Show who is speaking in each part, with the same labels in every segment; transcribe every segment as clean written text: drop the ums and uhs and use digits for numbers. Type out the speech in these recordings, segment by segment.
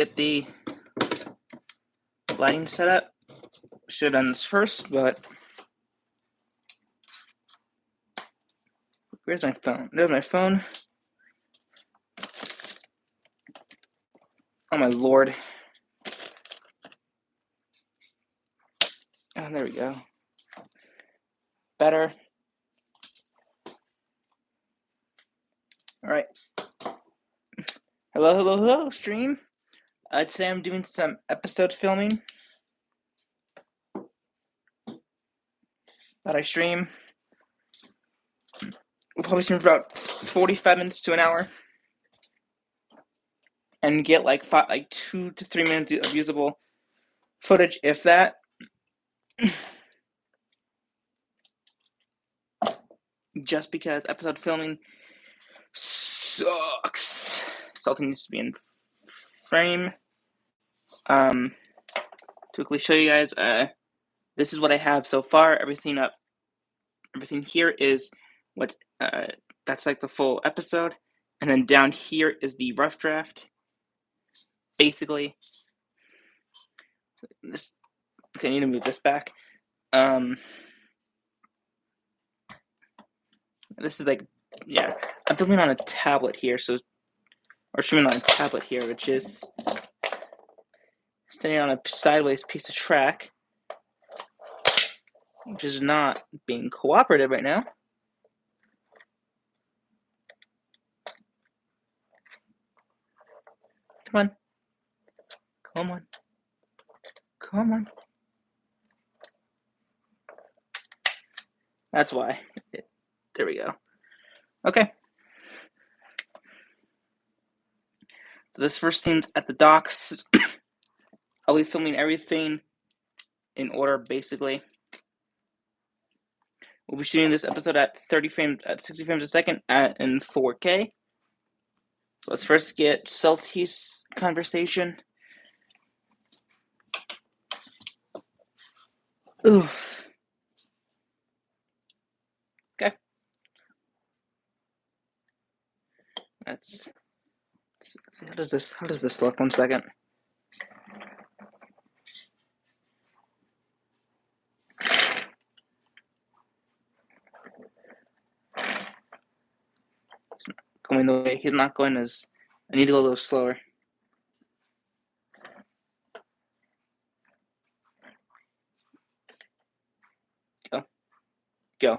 Speaker 1: get the lighting set up. Should have done this first, but where's my phone? There's my phone. Oh my lord. Oh, there we go. Better. Alright. Hello, stream. Today I'm doing some episode filming that I stream. We'll probably stream for about 45 minutes to an hour. And get like 2 to 3 minutes of usable footage, if that. Just because episode filming sucks. Something needs to be in frame. To quickly show you guys, this is what I have so far. Everything here is what that's like the full episode, and then down here is the rough draft. Basically, this. Okay, I need to move this back. This is like, yeah, I'm filming on a tablet here, or streaming on a tablet here, which is standing on a sideways piece of track, which is not being cooperative right now. Come on. That's why. There we go. Okay. So this first scene's at the docks. I'll be filming everything in order, basically. We'll be shooting this episode at 60 frames a second in 4K. So let's first get Celti's conversation. Oof. Okay. Let's see, how does this look? 1 second. Going the way he's not going as. I need to go a little slower. Go.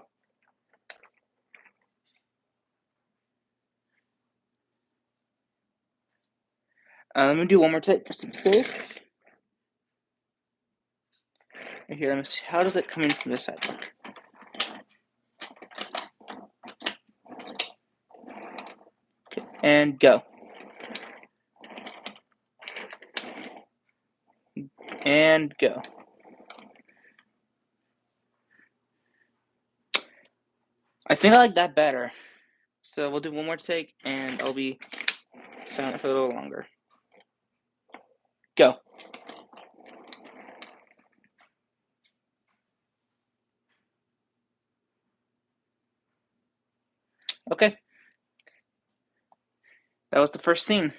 Speaker 1: Let me do one more take just to be safe. Right here, let me see. How does it come in from this side? Look. Okay, and go. And go. I think I like that better. So we'll do one more take, and I'll be silent for a little longer. Go. Okay. That was the first scene.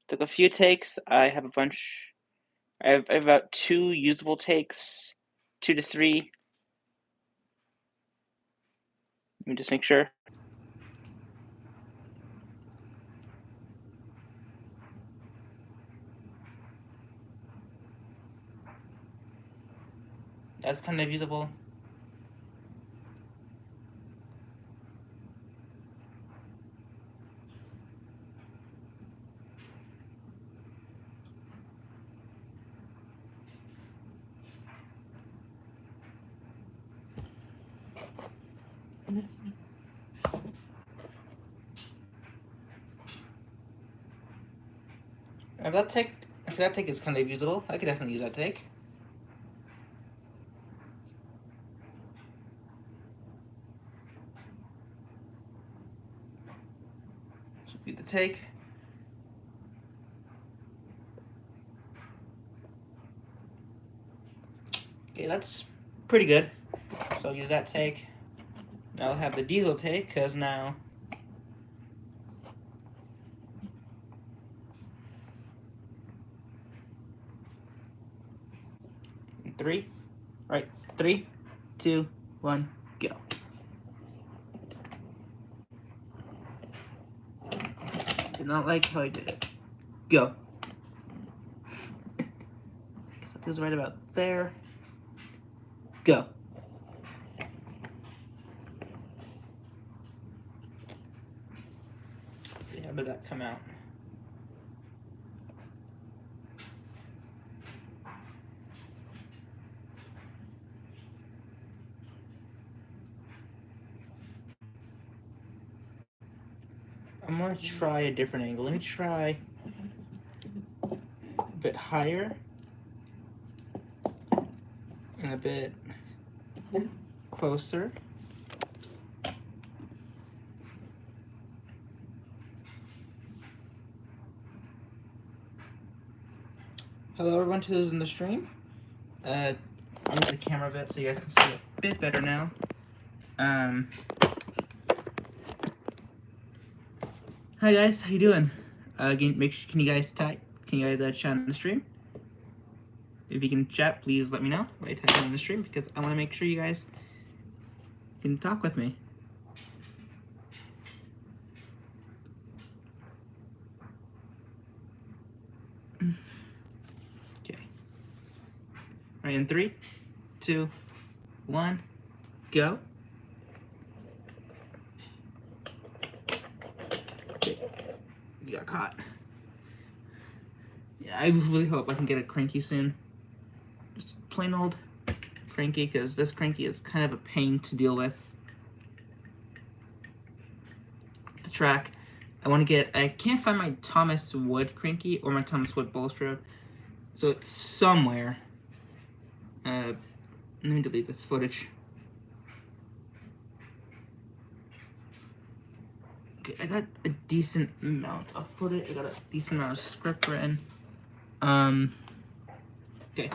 Speaker 1: Took a few takes. I have a bunch. I have about 2 usable takes, 2 to 3. Let me just make sure. That's kind of usable. If that take is kind of usable, I could definitely use that take. So read the take. Okay, that's pretty good. So I'll use that take. Now I'll have the diesel take, because now in three, right, 3, 2, 1, go. Did not like how I did it. Go. Guess that goes right about there. Go. Let's see, how did that come out? I'm gonna try a different angle. Let me try a bit higher and a bit closer. Hello everyone to those in the stream. I'm with the camera a bit so you guys can see a bit better now. Hi guys, how you doing? Again, can you guys chat in the stream? If you can chat, please let me know by typing in the stream because I want to make sure you guys can talk with me. Okay. All right, in 3, 2, 1, go. Okay. You got caught. Yeah, I really hope I can get a cranky soon. Just plain old cranky, because this cranky is kind of a pain to deal with. The track. I can't find my Thomas Wood cranky or my Thomas Wood Balustrade, so it's somewhere. Let me delete this footage. Okay, I got a decent amount of footage. I got a decent amount of script written. Okay.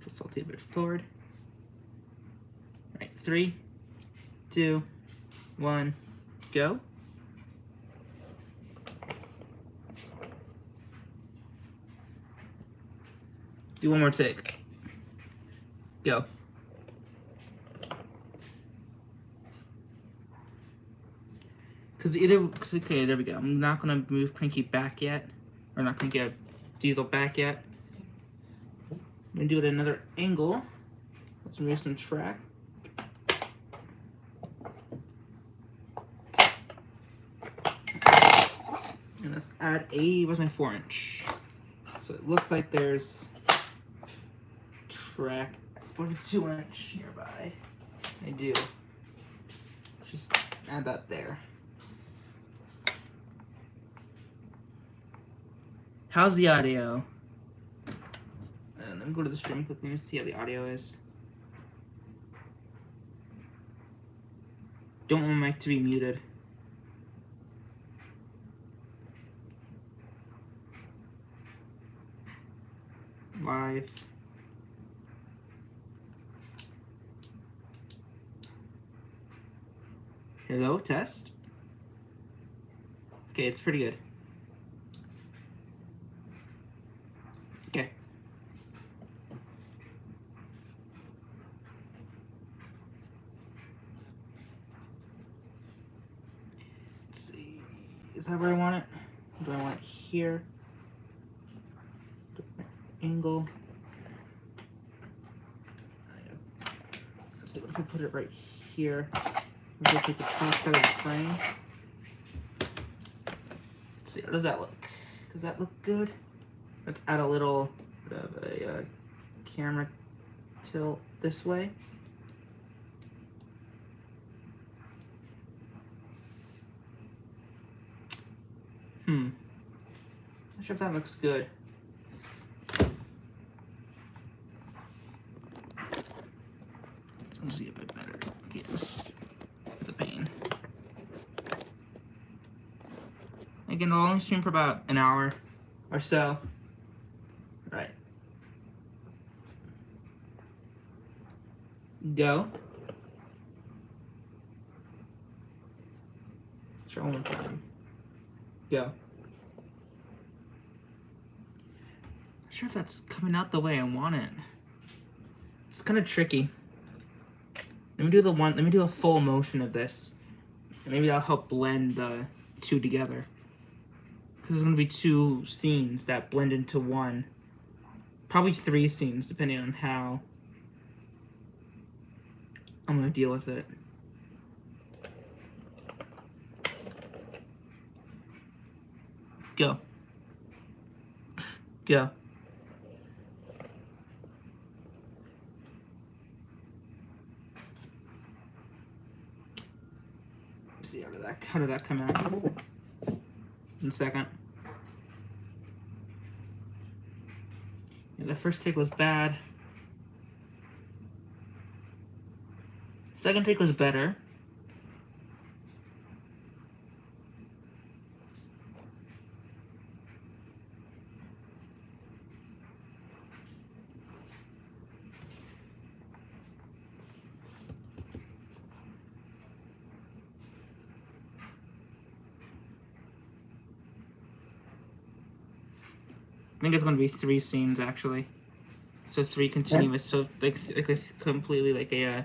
Speaker 1: Put Salty a bit forward. All right, 3, 2, 1, go. Do one more take. Go. Okay, there we go. I'm not gonna move Cranky back yet. Or not gonna get Diesel back yet. I'm gonna do it at another angle. Let's remove some track. And let's add where's my 4-inch? So it looks like there's track 42-inch nearby. I do. Just add that there. How's the audio? Let me go to the stream quickly and see how the audio is. Don't want my mic to be muted. Live. Hello, test. Okay, it's pretty good. Okay. Let's see. Is that where I want it? Do I want it here? Angle. Let's see, what if I put it right here? Maybe take the track out of the frame. Let's see, how does that look? Does that look good? Let's add a little bit of a camera tilt this way. Not sure if that looks good. Let's see a bit better. Okay, this is a pain. Again, we'll only stream for about an hour or so. Right. Go. Let's try one more time. Go. sure if that's coming out the way I want it. It's kind of tricky. Let me do a full motion of this. Maybe that'll help blend the two together. Because there's going to be two scenes that blend into one. Probably three scenes, depending on how I'm going to deal with it. Go. Go. Let's see, how did that come out? In a second. Yeah, the first take was bad. Second take was better. I think it's going to be three scenes, actually. So three continuous, so like a completely like a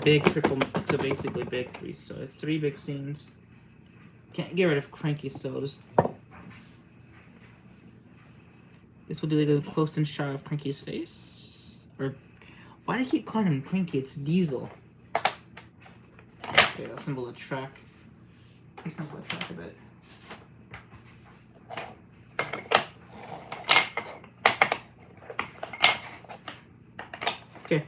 Speaker 1: big triple, so basically big three, so three big scenes. Can't get rid of Cranky, so just... This will do like a close-in shot of Cranky's face. Or, why do I keep calling him Cranky? It's Diesel. Okay, that's symbol of track. Please symbol of track a bit. Okay.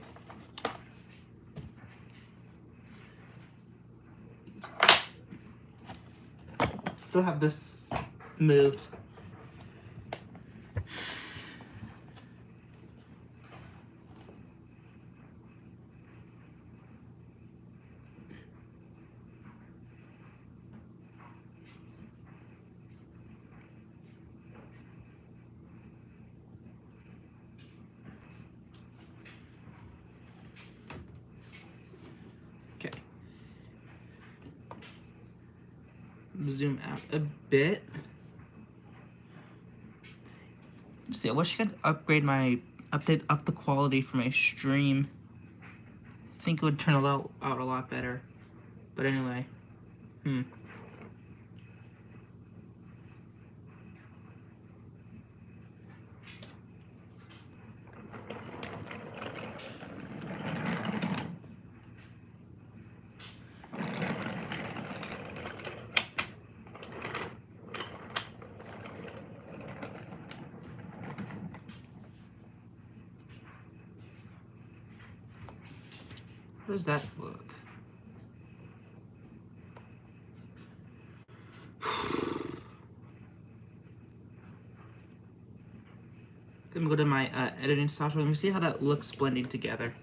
Speaker 1: Still have this moved. Okay. Zoom out a bit. See, I wish I could update up the quality for my stream. I think it would turn out a lot better. But anyway, how does that look? I'm gonna go to my editing software. Let me see how that looks blending together.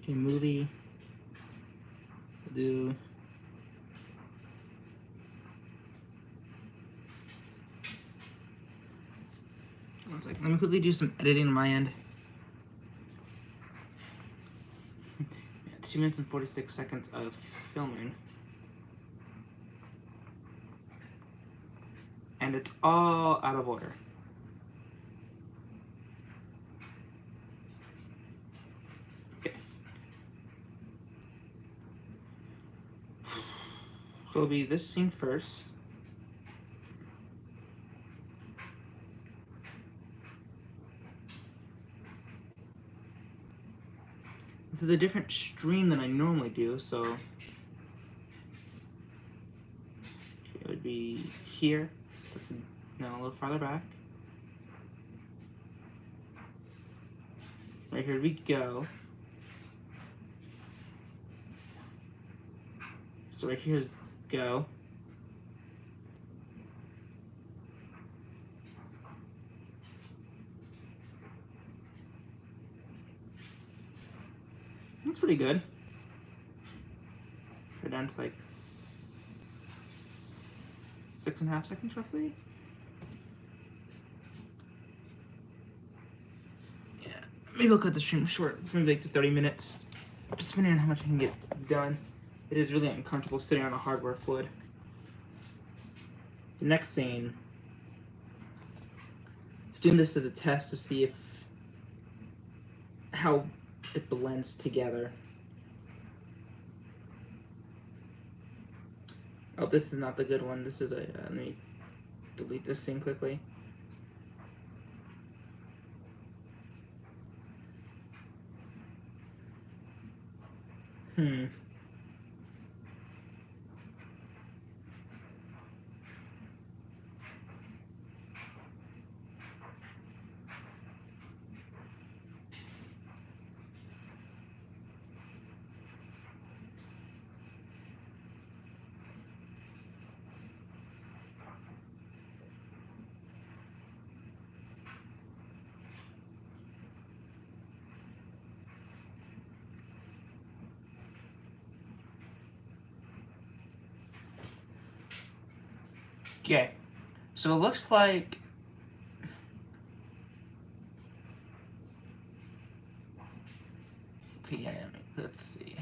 Speaker 1: Okay, movie. We'll do... One second. Let me quickly do some editing on my end. Yeah, 2 minutes and 46 seconds of filming. And it's all out of order. Okay. So it'll be this scene first. This is a different stream than I normally do, so it would be here. That's now a little farther back. Right here we go. So right here's go. That's pretty good. We're down to like 6.5 seconds roughly. maybe I'll cut the stream short, maybe like to 30 minutes. Just depending on how much I can get done. It is really uncomfortable sitting on a hardware flood. The next scene, I was doing this as a test to see if how it blends together. Oh, this is not the good one. This is a, let me delete this scene quickly. Okay, so it looks like okay, yeah, let's see.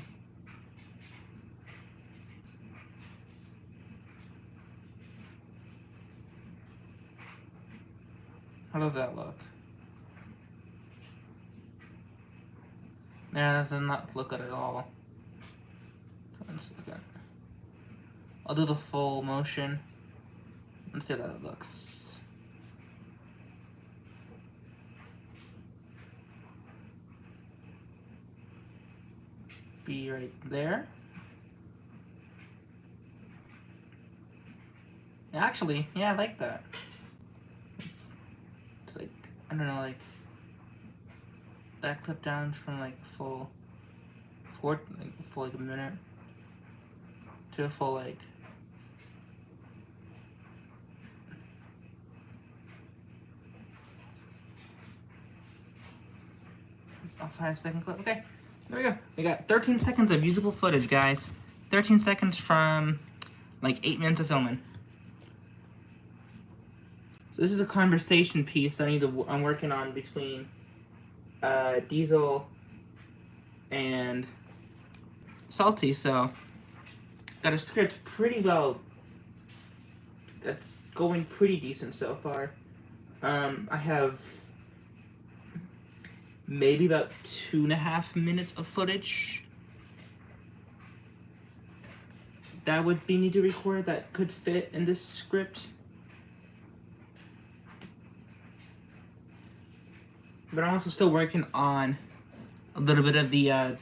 Speaker 1: How does that look? Yeah, that does not look good at all. I'll do the full motion. Let's see how that looks. Be right there. Actually, yeah, I like that. It's like, I don't know, like that clip down from like full like a minute to a full like a 5-second clip. Okay, there we go. We got 13 seconds of usable footage, guys. 13 seconds from like 8 minutes of filming. So this is a conversation piece that I'm working on between Diesel and Salty. So got a script pretty well. That's going pretty decent so far. I have maybe about 2.5 minutes of footage that would be need to record that could fit in this script. But I'm also still working on a little bit of the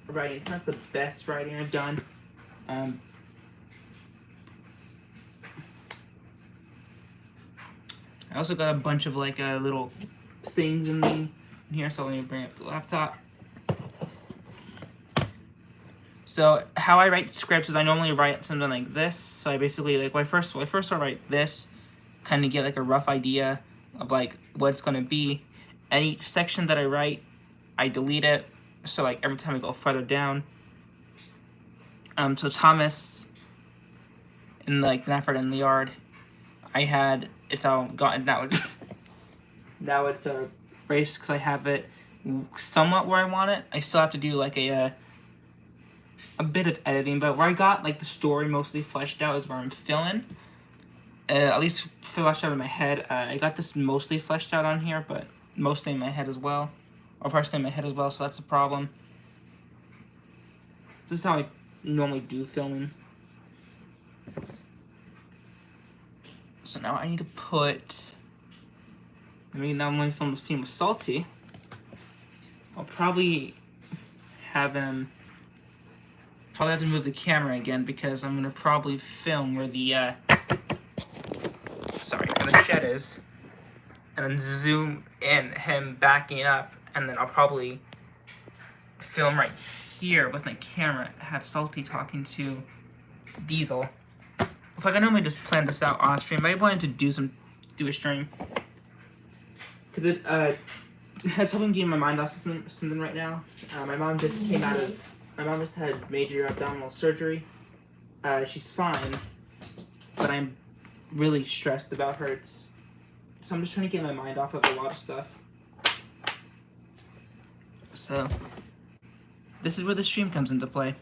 Speaker 1: writing. It's not the best writing I've done. I also got a bunch of like little things in here, so let me bring up the laptop. So how I write scripts is I normally write something like this. So I basically like when I first write this, kind of get like a rough idea of like what it's gonna be. And each section that I write, I delete it. So like every time I go further down. So Thomas in like Nafford in the yard, I had it's all gotten now. Now it's erased because I have it somewhat where I want it. I still have to do like a bit of editing, but where I got like the story mostly fleshed out is where I'm filming. At least fleshed out in my head. I got this mostly fleshed out on here, but mostly in my head as well, or partially in my head as well. So that's a problem. This is how I normally do filming. So now I need to put. Now I'm going to film the scene with Salty. I'll probably have him. Probably have to move the camera again because I'm gonna probably film where the where the shed is, and then zoom in him backing up, and then I'll probably film right here with my camera, have Salty talking to Diesel. It's like I normally just plan this out on stream, but I wanted to do a stream because it has something getting my mind off something right now. My mom just had major abdominal surgery. She's fine, but I'm really stressed about her. So I'm just trying to get my mind off of a lot of stuff. So this is where the stream comes into play.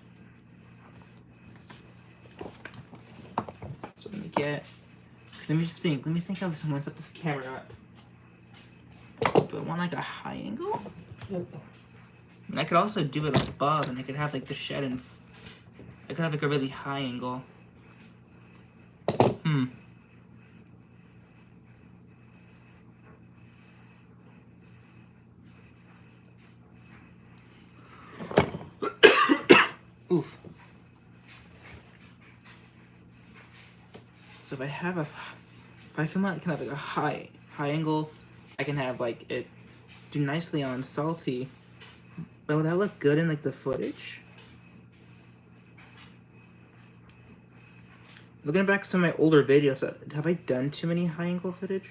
Speaker 1: So let me think how this. I'm gonna set this camera up. Do I want like a high angle? I mean, I could also do it above, and I could have like the shed and I could have like a really high angle. Oof. So if I feel like I can have like a high angle, I can have like it do nicely on Salty. But would that look good in like the footage? Looking back at some of my older videos, have I done too many high angle footage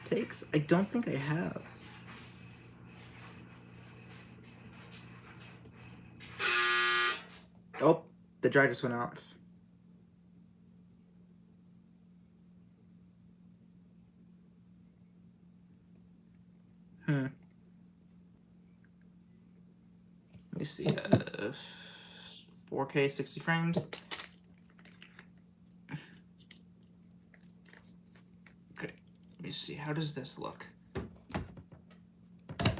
Speaker 1: takes? I don't think I have. Oh, the dry just went out. Let me see. 4K 60 frames. Okay. Let me see. How does this look? It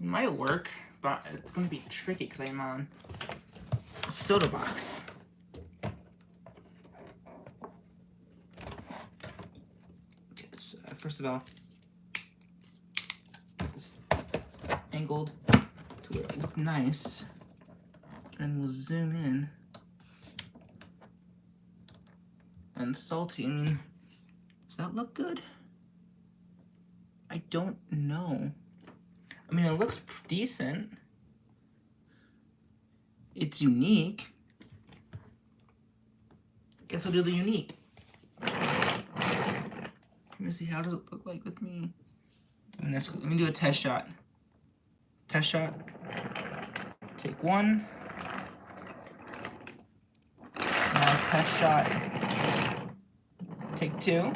Speaker 1: might work, but it's gonna be tricky because I'm on Soda Box. Okay, let's first of all get this angled to where it look nice, and we'll zoom in. And Salty, I mean, does that look good? I don't know. I mean, it looks decent. It's unique. Guess I'll do the unique. Let me see, how does it look like with me? Let me do a test shot. Test shot. Take one. Now test shot. Take two.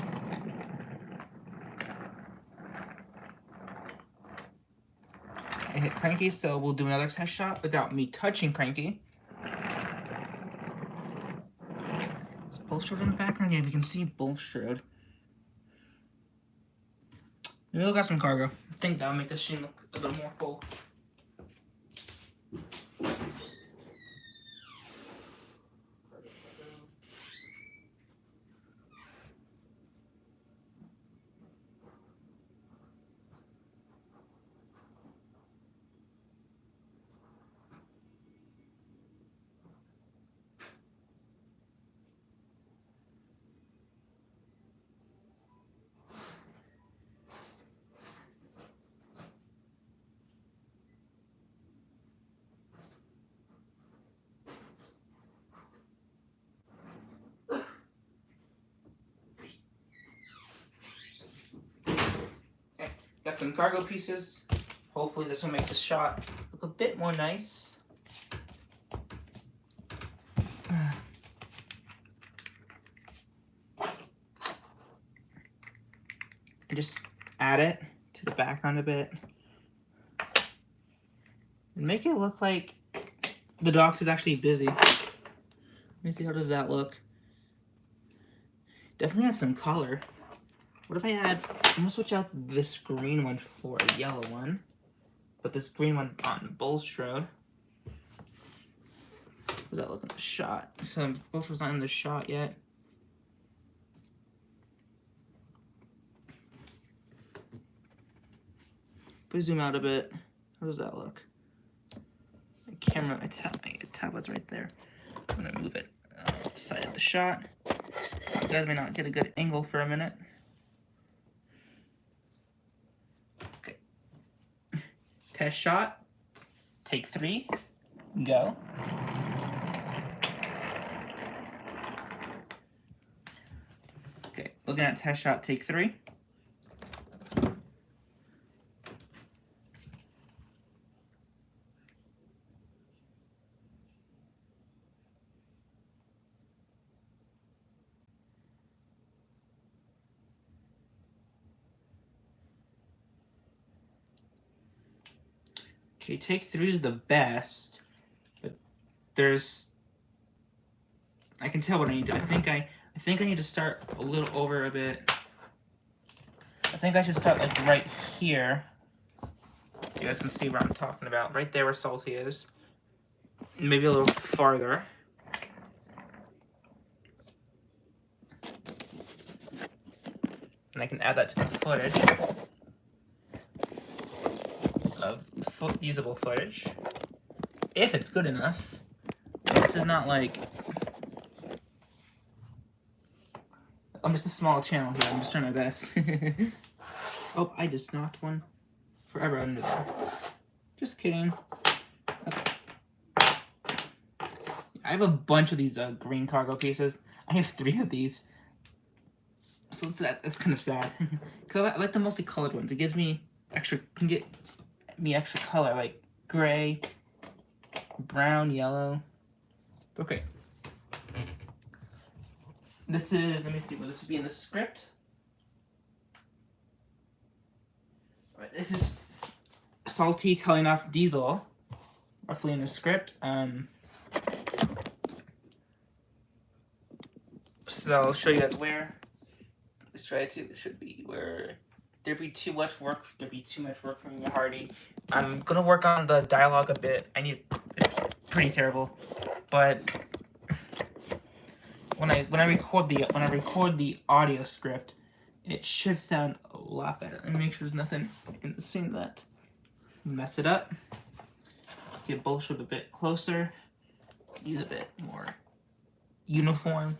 Speaker 1: I hit Cranky, so we'll do another test shot without me touching Cranky. Is Bulstrode in the background? Yeah, we can see Bulstrode. Maybe we'll got some cargo. I think that'll make the stream look a little more full. Okay, got some cargo pieces. Hopefully this will make the shot look a bit more nice. And just add it to the background a bit. And make it look like the docks is actually busy. Let me see, how does that look? Definitely has some color. What if I add, I'm gonna switch out this green one for a yellow one. Put this green one on Bulstrode. How does that look in the shot? So Bulstrode's not in the shot yet. If we zoom out a bit, how does that look? My camera, my tablet's right there. I'm gonna move it outside of the shot. You guys may not get a good angle for a minute. Okay. Test shot. Take 3. Go. Okay, looking at test shot, take 3. Okay, take 3 is the best, but there's... I can tell what I need to. I think I need to start a little over a bit. I think I should start like right here. You guys can see what I'm talking about. Right there where Salty is. Maybe a little farther. And I can add that to the footage of usable footage. If it's good enough. This is not like... I'm just a small channel here. I'm just trying my best. Oh, I just knocked one forever under there. Just kidding. Okay. I have a bunch of these green cargo pieces. I have 3 of these. So that's kind of sad. Because I like the multicolored ones. It gives me extra, can get me extra color, like gray, brown, yellow. Okay. This is, let me see, will this be in the script? Alright, this is Salty telling off Diesel, roughly in the script. So I'll show you guys where. Let's try to, it should be where there'd be too much work for me, Hardy. I'm gonna work on the dialogue a bit. It's pretty terrible, but when I record the audio script, it should sound a lot better. Let me make sure there's nothing in the scene that mess it up. Let's get bullshit a bit closer. Use a bit more uniform.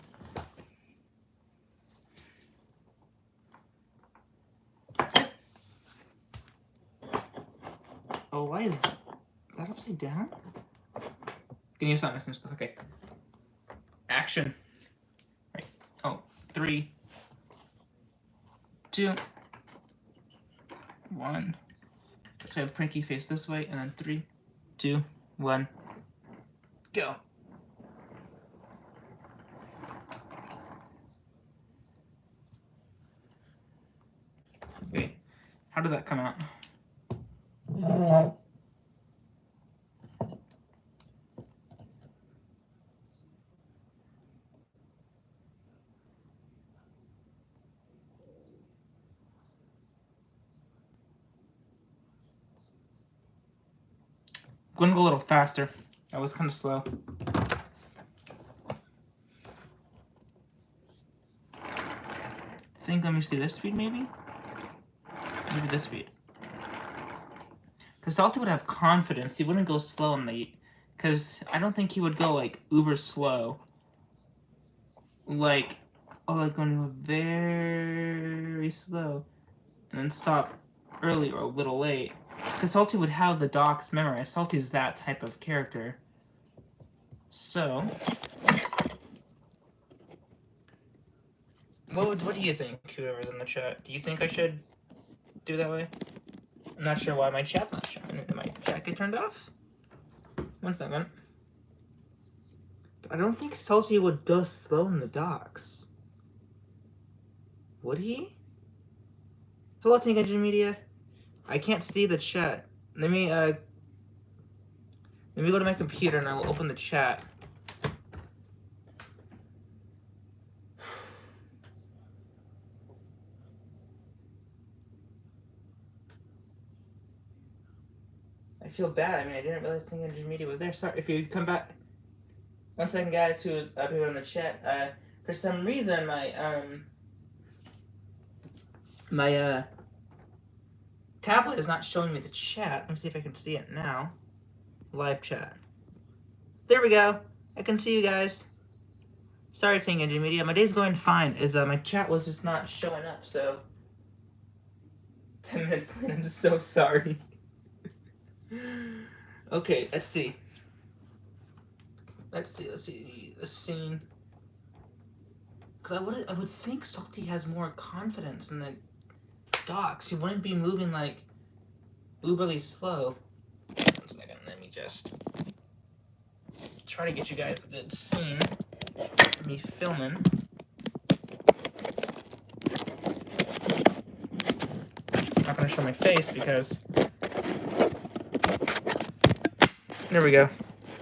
Speaker 1: Oh, why is that upside down? Can you stop messing with stuff? Okay. Action. Right. Oh, 3, 2, 1. Actually, have Pranky face this way, and then 3, 2, 1. Go. Wait, how did that come out? I'm gonna go a little faster. That was kind of slow. I think let me see this speed maybe? Maybe this speed. Because Salty would have confidence. He wouldn't go slow in the... Because I don't think he would go, like, uber slow. Like, oh, like, going to go very slow. And then stop early or a little late. Because Salty would have the docs memorized. Salty's that type of character. So... What do you think, whoever's in the chat? Do you think I should do that way? I'm not sure why my chat's not showing. Did my chat get turned off? 1 second. But I don't think Salty would go slow in the docks. Would he? Hello, Tank Engine Media. I can't see the chat. Let me go to my computer and I will open the chat. I feel bad. I mean, I didn't realize Tank Engine Media was there. Sorry if you come back. 1 second, guys. Who's up here in the chat? For some reason, my tablet is not showing me the chat. Let me see if I can see it now. Live chat. There we go. I can see you guys. Sorry, Tank Engine Media. My day's going fine. My chat was just not showing up, so 10 minutes later, I'm so sorry. Okay, let's see. Let's see the scene. Because I would think Salty has more confidence in the docks. He wouldn't be moving like uberly slow. 1 second, let me just try to get you guys a good scene of me filming. I'm not gonna show my face because There we go.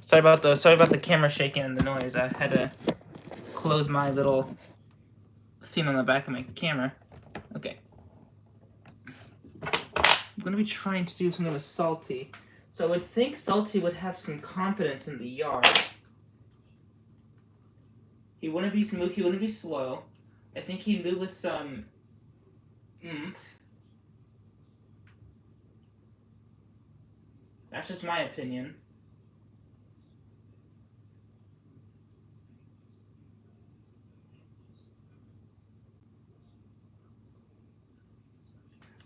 Speaker 1: Sorry about the camera shaking and the noise. I had to close my little thing on the back of my camera. Okay. I'm gonna be trying to do something with Salty. So I would think Salty would have some confidence in the yard. He wouldn't be smooth, he wouldn't be slow. I think he'd move with some oomph. That's just my opinion.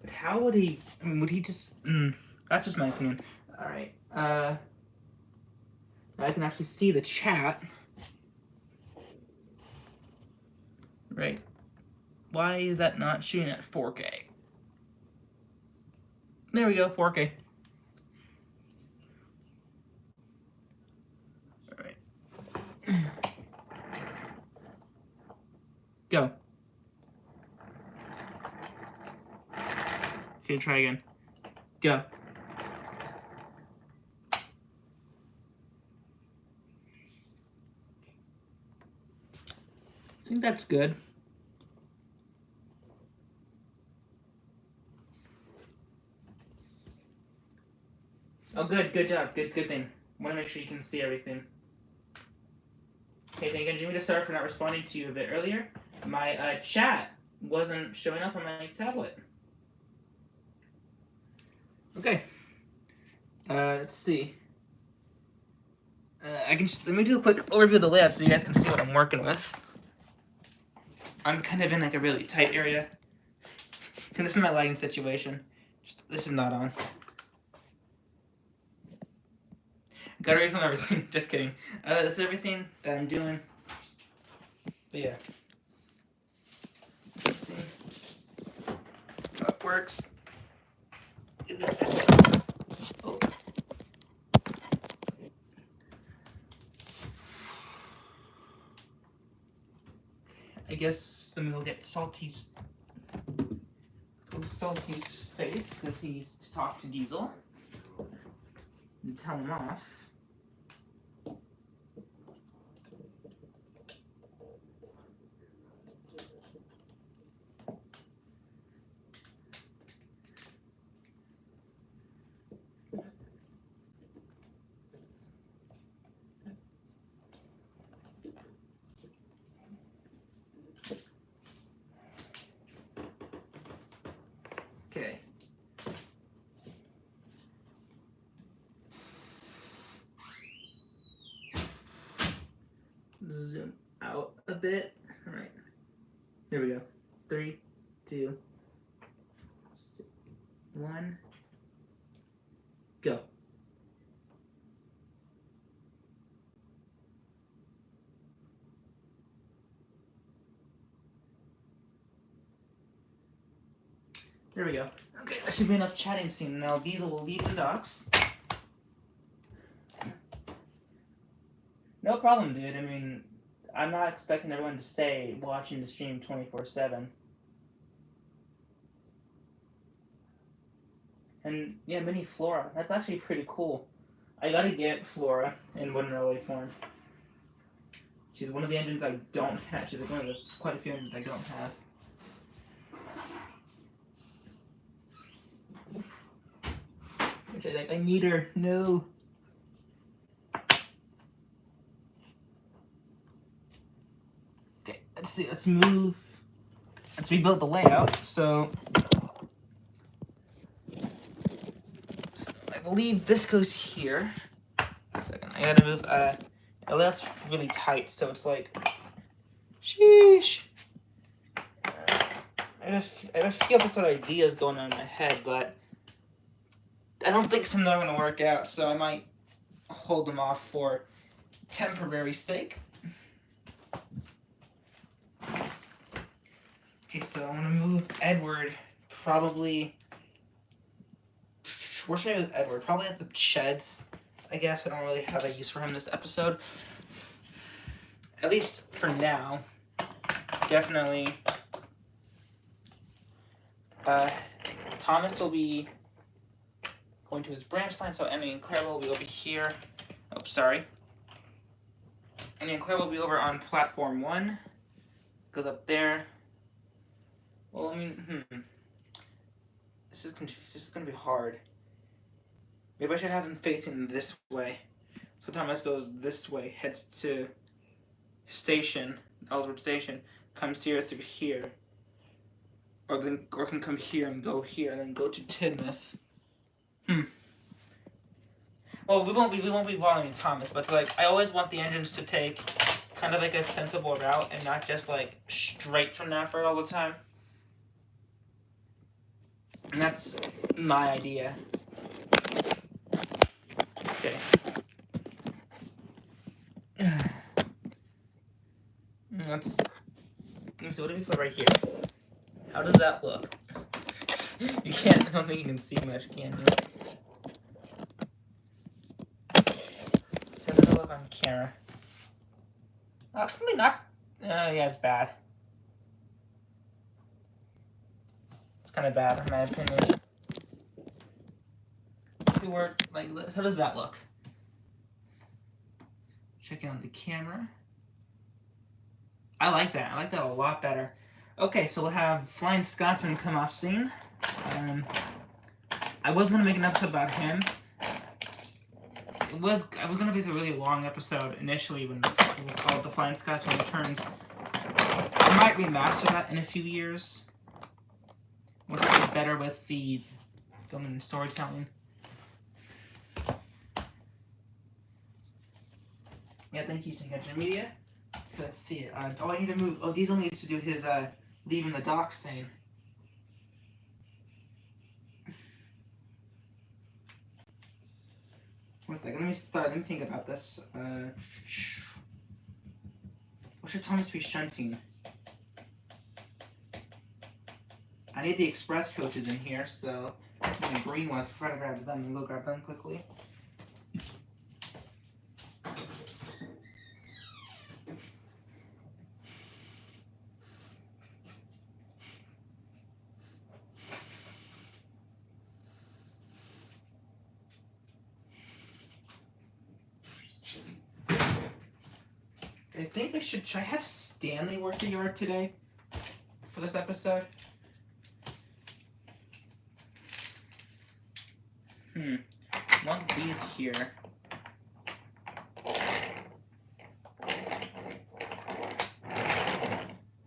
Speaker 1: But how would he... I mean, would he just... that's just my opinion. Alright, now I can actually see the chat. Right. Why is that not shooting at 4K? There we go, 4K. Alright. Go. Okay, try again. Go. I think that's good. Oh, good job. Good thing. Want to make sure you can see everything. Okay, thank you, Jimmy, to start for not responding to you a bit earlier. My chat wasn't showing up on my tablet. Okay. Let's see. Let me do a quick overview of the layout so you guys can see what I'm working with. I'm kind of in like a really tight area. And this is my lighting situation. This is not on. Got away from everything. Just kidding. This is everything that I'm doing. But yeah. How it works. Oh. I guess then we'll get Salty's. Let's go to Salty's face because he's to talk to Diesel and tell him off. Okay. Zoom out a bit. All right. Here we go. 3, 2, 1. Go. There we go. Okay, that should be enough chatting scene. Now Diesel will leave the docks. No problem, dude. I mean, I'm not expecting everyone to stay watching the stream 24/7. And yeah, Mini Flora. That's actually pretty cool. I gotta get Flora in Wooden Railway form. She's one of the engines I don't have. She's like one of the quite a few engines I don't have. Which I need her. No. Okay, let's see. Let's move. Let's rebuild the layout. So I believe this goes here. 1 second. I gotta move. The layout's really tight, so it's like, sheesh. I have a few episode ideas going on in my head, but I don't think some of them are going to work out, so I might hold them off for temporary sake. Okay, so I want to move Edward probably... Where should I move Edward? Probably at the sheds, I guess. I don't really have a use for him this episode. At least for now. Definitely. Thomas will be going to his branch line. So Emmy and Claire will be over here. Oh, sorry. Emmy and Claire will be over on platform 1. Goes up there. Well, I mean, This is gonna be hard. Maybe I should have him facing this way. So Thomas goes this way, heads to station, Ellsworth Station, comes here through here. Or can come here and go here, and then go to Tidmouth. Well, we won't be following Thomas, but like I always want the engines to take kind of like a sensible route and not just like straight from Knapford all the time. And that's my idea. Okay. Let's see, what do we put right here? How does that look? You can't, I don't think you can see much, can you? So how does it look on camera? Actually not, yeah, it's bad. It's kind of bad in my opinion. If we were like this, how does that look? Checking on the camera. I like that. I like that a lot better. Okay, so we'll have Flying Scotsman come off scene. I was gonna make an episode about him. I was gonna make a really long episode initially when we call it The Flying Scotsman Returns. I might remaster that in a few years. Once I get better with the film and storytelling. Yeah, thank you, Tangential Media. Let's see. I need to move. Oh, Diesel needs to do his leaving the dock scene. One second. Let me think about this. What should Thomas be shunting? I need the express coaches in here, so the green ones. Try to grab them and go grab them quickly. I think they should. Should I have Stanley work the yard today for this episode? Want these here.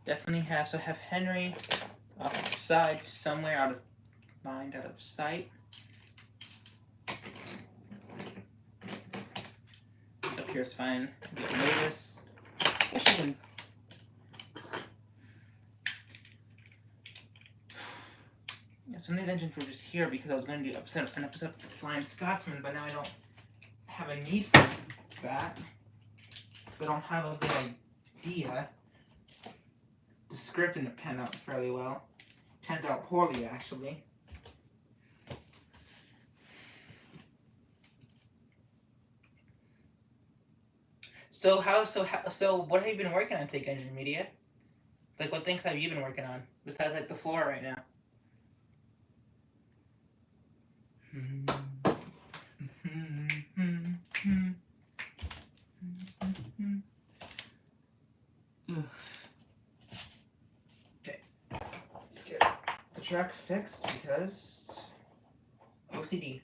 Speaker 1: Definitely have. So have Henry off to the side somewhere, out of mind, out of sight. Up here is fine. Get Lotus. Especially some of these engines were just here because I was going to do an episode for Flying Scotsman, but now I don't have a need for that. I don't have a good idea. The script didn't pan out fairly well. Panned out poorly, actually. So what have you been working on, Take Engine Media? Like, what things have you been working on besides like the floor right now? Okay, let's get the track fixed because OCD.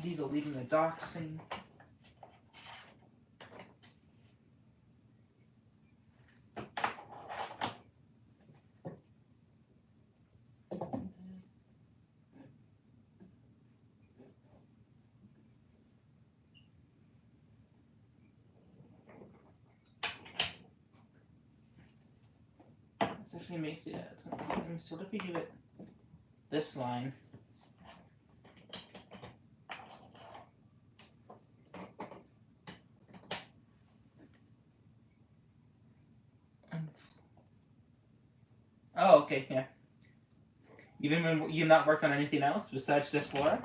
Speaker 1: These are leaving the dock scene. This actually makes it. So what if we do it this line? Oh, okay, yeah. You've not worked on anything else besides this floor?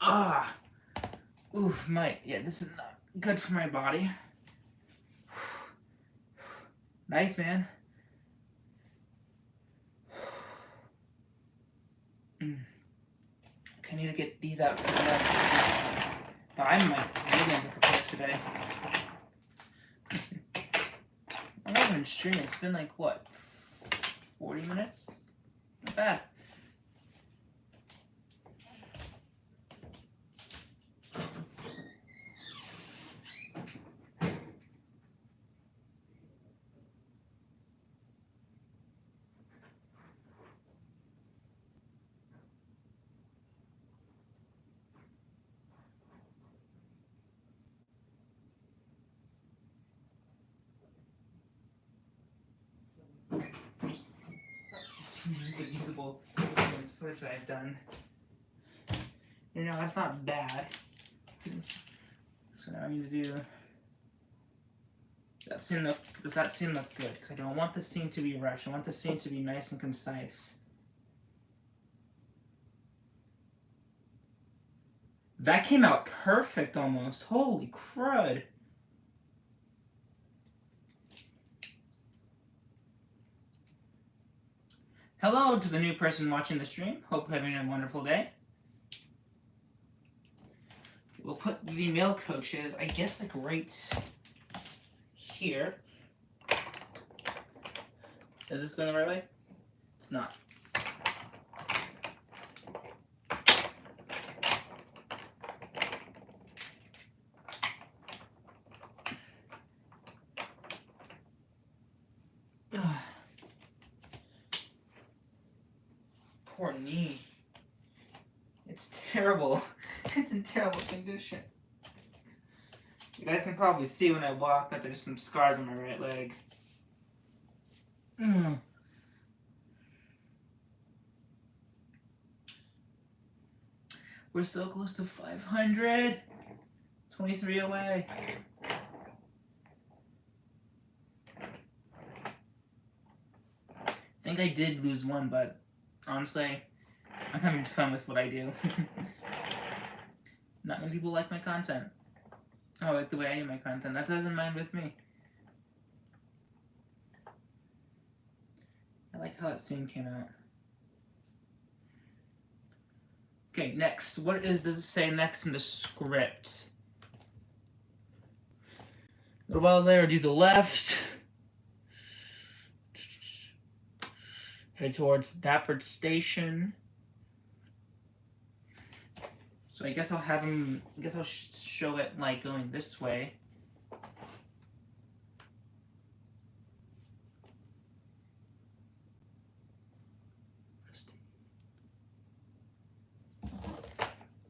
Speaker 1: Ah, oof, this is not good for my body. Nice, man. I need to get these out for the I'm like really underprepared today. I'm not even streaming. It's been like what, 40 minutes? Not bad. The usable footage that I've done. You know, that's not bad. So now I need to do. Does that scene look good? Because I don't want the scene to be rushed. I want the scene to be nice and concise. That came out perfect almost. Holy crud. Hello to the new person watching the stream. Hope you're having a wonderful day. We'll put the male coaches, I guess, like right here. Is this going the right way? It's not. Ugh. Poor knee. It's terrible. It's in terrible condition. You guys can probably see when I walk that there's some scars on my right leg. We're so close to 500. 23 away. I think I did lose one, but honestly, I'm having fun with what I do. Not many people like my content. I like the way I do my content. That doesn't mind with me. I like how that scene came out. Okay, next. What does it say next in the script? A little while there, do the left. Head towards Dapper Station. So I guess I'll have him. I guess I'll show it like going this way.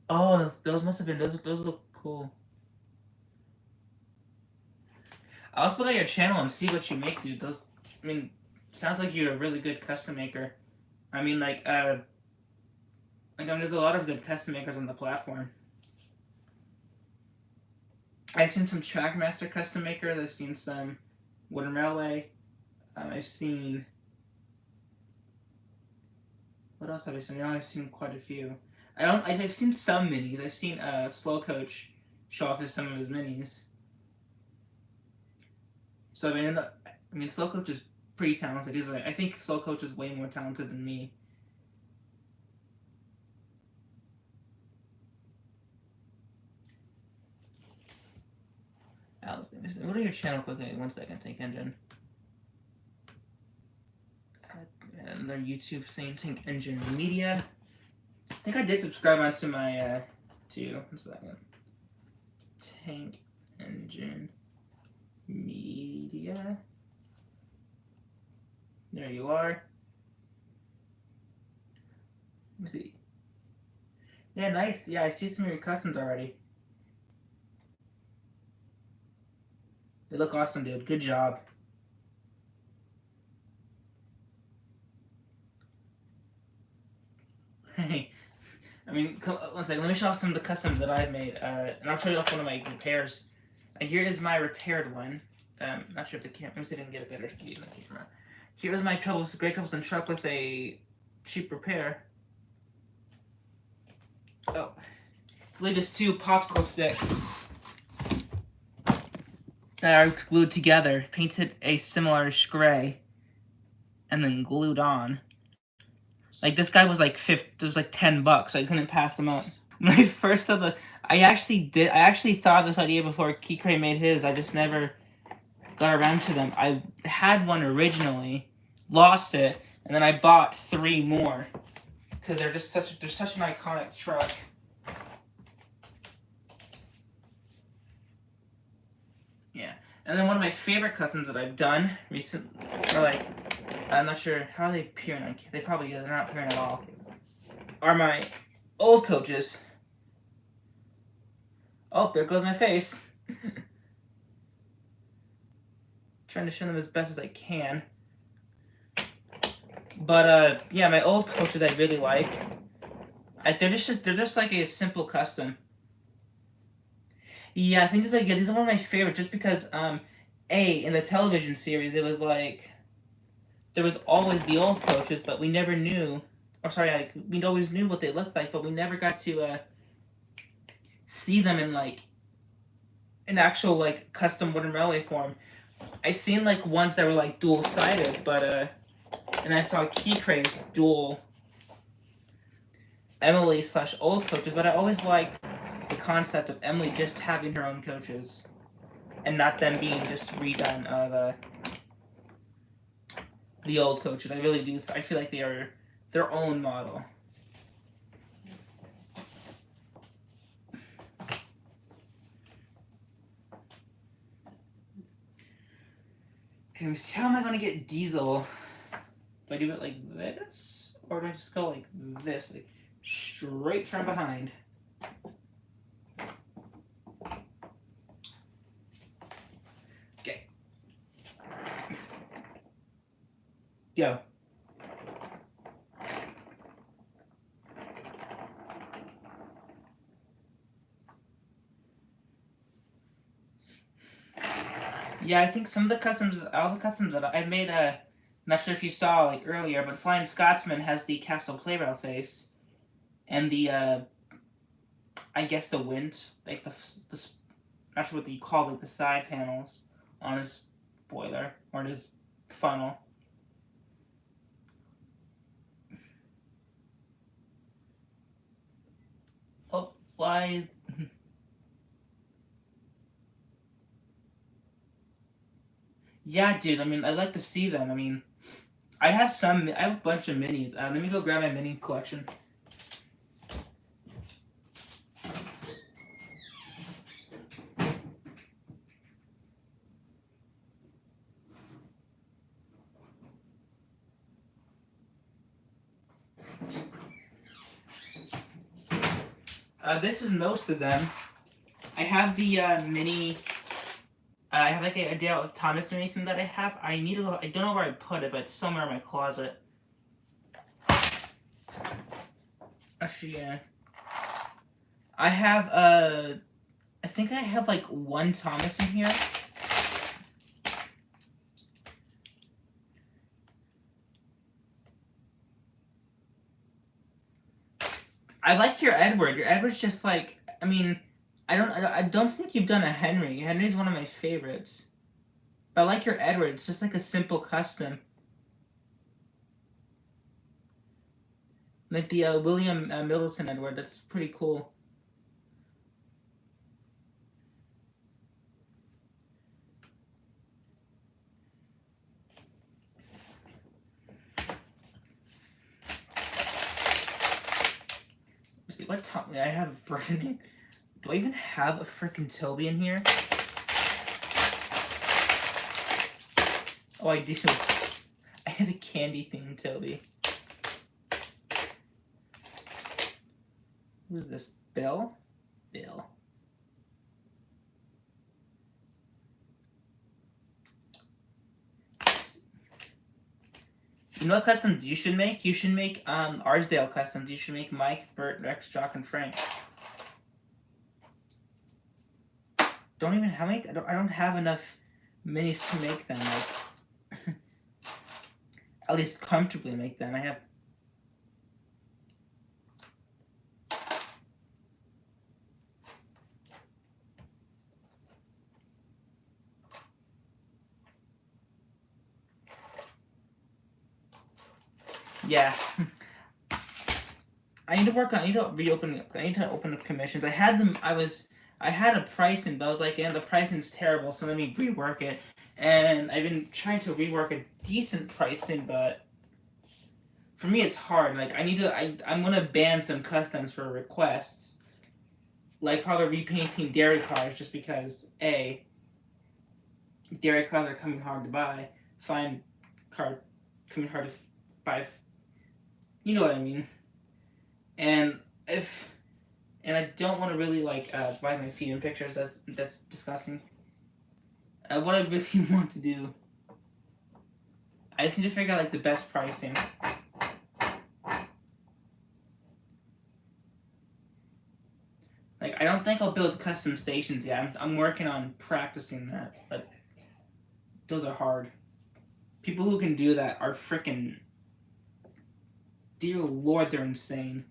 Speaker 1: Oh, those must have been those look cool. I'll also look at your channel and see what you make, dude. Those, I mean, sounds like you're a really good custom maker. I mean, there's a lot of good custom makers on the platform. I've seen some Trackmaster custom makers. I've seen some Wooden Railway. I've seen. What else have I seen? I've seen quite a few. I've seen some minis. I've seen Slow Coach show off some of his minis. So I mean, Slow Coach is pretty talented. I think Slow Coach is way more talented than me. Go to your channel quickly. 1 second, Tank Engine. And their YouTube thing, Tank Engine Media. I think I did subscribe onto my, to, 1 second. Tank Engine Media. There you are. Let me see. Yeah, nice. Yeah, I see some of your customs already. They look awesome, dude. Good job. Hey, I mean, 1 second. Let me show off some of the customs that I've made, and I'll show you off one of my repairs. Here is my repaired one. Not sure if the camera. Let me see if I can get a better view in the camera. Here's my Great Troublesome truck with a cheap repair. Oh, It's literally just 2 popsicle sticks that are glued together, painted a similarish gray, and then glued on. Like, this guy was like it was like $10, so I couldn't pass him up. When I first saw I actually thought of this idea before Kikray made his. I just never got around to them. I had one originally, lost it, and then I bought 3 more because they're such an iconic truck. Yeah, and then one of my favorite customs that I've done recently, or like, I'm not sure how they appearing. They probably they're not appearing at all. Are my old coaches. Oh, there goes my face. Trying to show them as best as I can. But yeah, my old coaches I really like. They're just like a simple custom. Yeah, I think these are one of my favorites just because in the television series it was like there was always the old coaches, but we never knew, or sorry, like we always knew what they looked like, but we never got to see them in like an actual like custom wooden railway form. I seen like ones that were like dual sided, but and I saw Kikray's dual Emily/old coaches, but I always liked the concept of Emily just having her own coaches and not them being just redone of the old coaches. I really do. I feel like they are their own model. Okay, let me see. How am I going to get Diesel? Do I do it like this? Or do I just go like this? Like straight from behind? Okay. Go. Yeah, I think some of the customs, all the customs that I made, not sure if you saw like earlier, but Flying Scotsman has the capsule playrail face, and the I guess the wind, like the not sure what you call like the side panels on his boiler or his funnel. Oh, why is yeah, dude. I mean, I'd like to see them. I mean, I have a bunch of minis. Let me go grab my mini collection. This is most of them. I have the mini. I have like a Dale Thomas or anything that I have. I don't know where I put it, but it's somewhere in my closet. Actually, yeah. I have I think I have like 1 Thomas in here. I like your Edward. Your Edward's just like, I mean, I don't think you've done a Henry. Henry's one of my favorites. But I like your Edward. It's just like a simple custom. Like the William Middleton Edward. That's pretty cool. Let's see what Tom. I have a freaking. Do I even have a freaking Toby in here? Oh, I do. I have a candy themed Toby. Who's this? Bill? Bill. You know what customs you should make? You should make Arsdale customs. You should make Mike, Bert, Rex, Jock, and Frank. Don't even how many? I don't have enough minis to make them. Like, at least comfortably make them. I have. yeah. I need to work on. I need to reopen. I need to open up commissions. I had them. I had a pricing, but I was like, the pricing's terrible. So let me rework it. And I've been trying to rework a decent pricing, but for me it's hard. Like I need to. I'm gonna ban some customs for requests. Like probably repainting dairy cars, just because dairy cars are coming hard to buy. Fine car coming hard to buy. You know what I mean. And I don't want to really like buy my feet in pictures. That's disgusting. What I really want to do, I just need to figure out like the best pricing. Like I don't think I'll build custom stations yet. I'm working on practicing that, but those are hard. People who can do that are freaking. Dear Lord, they're insane.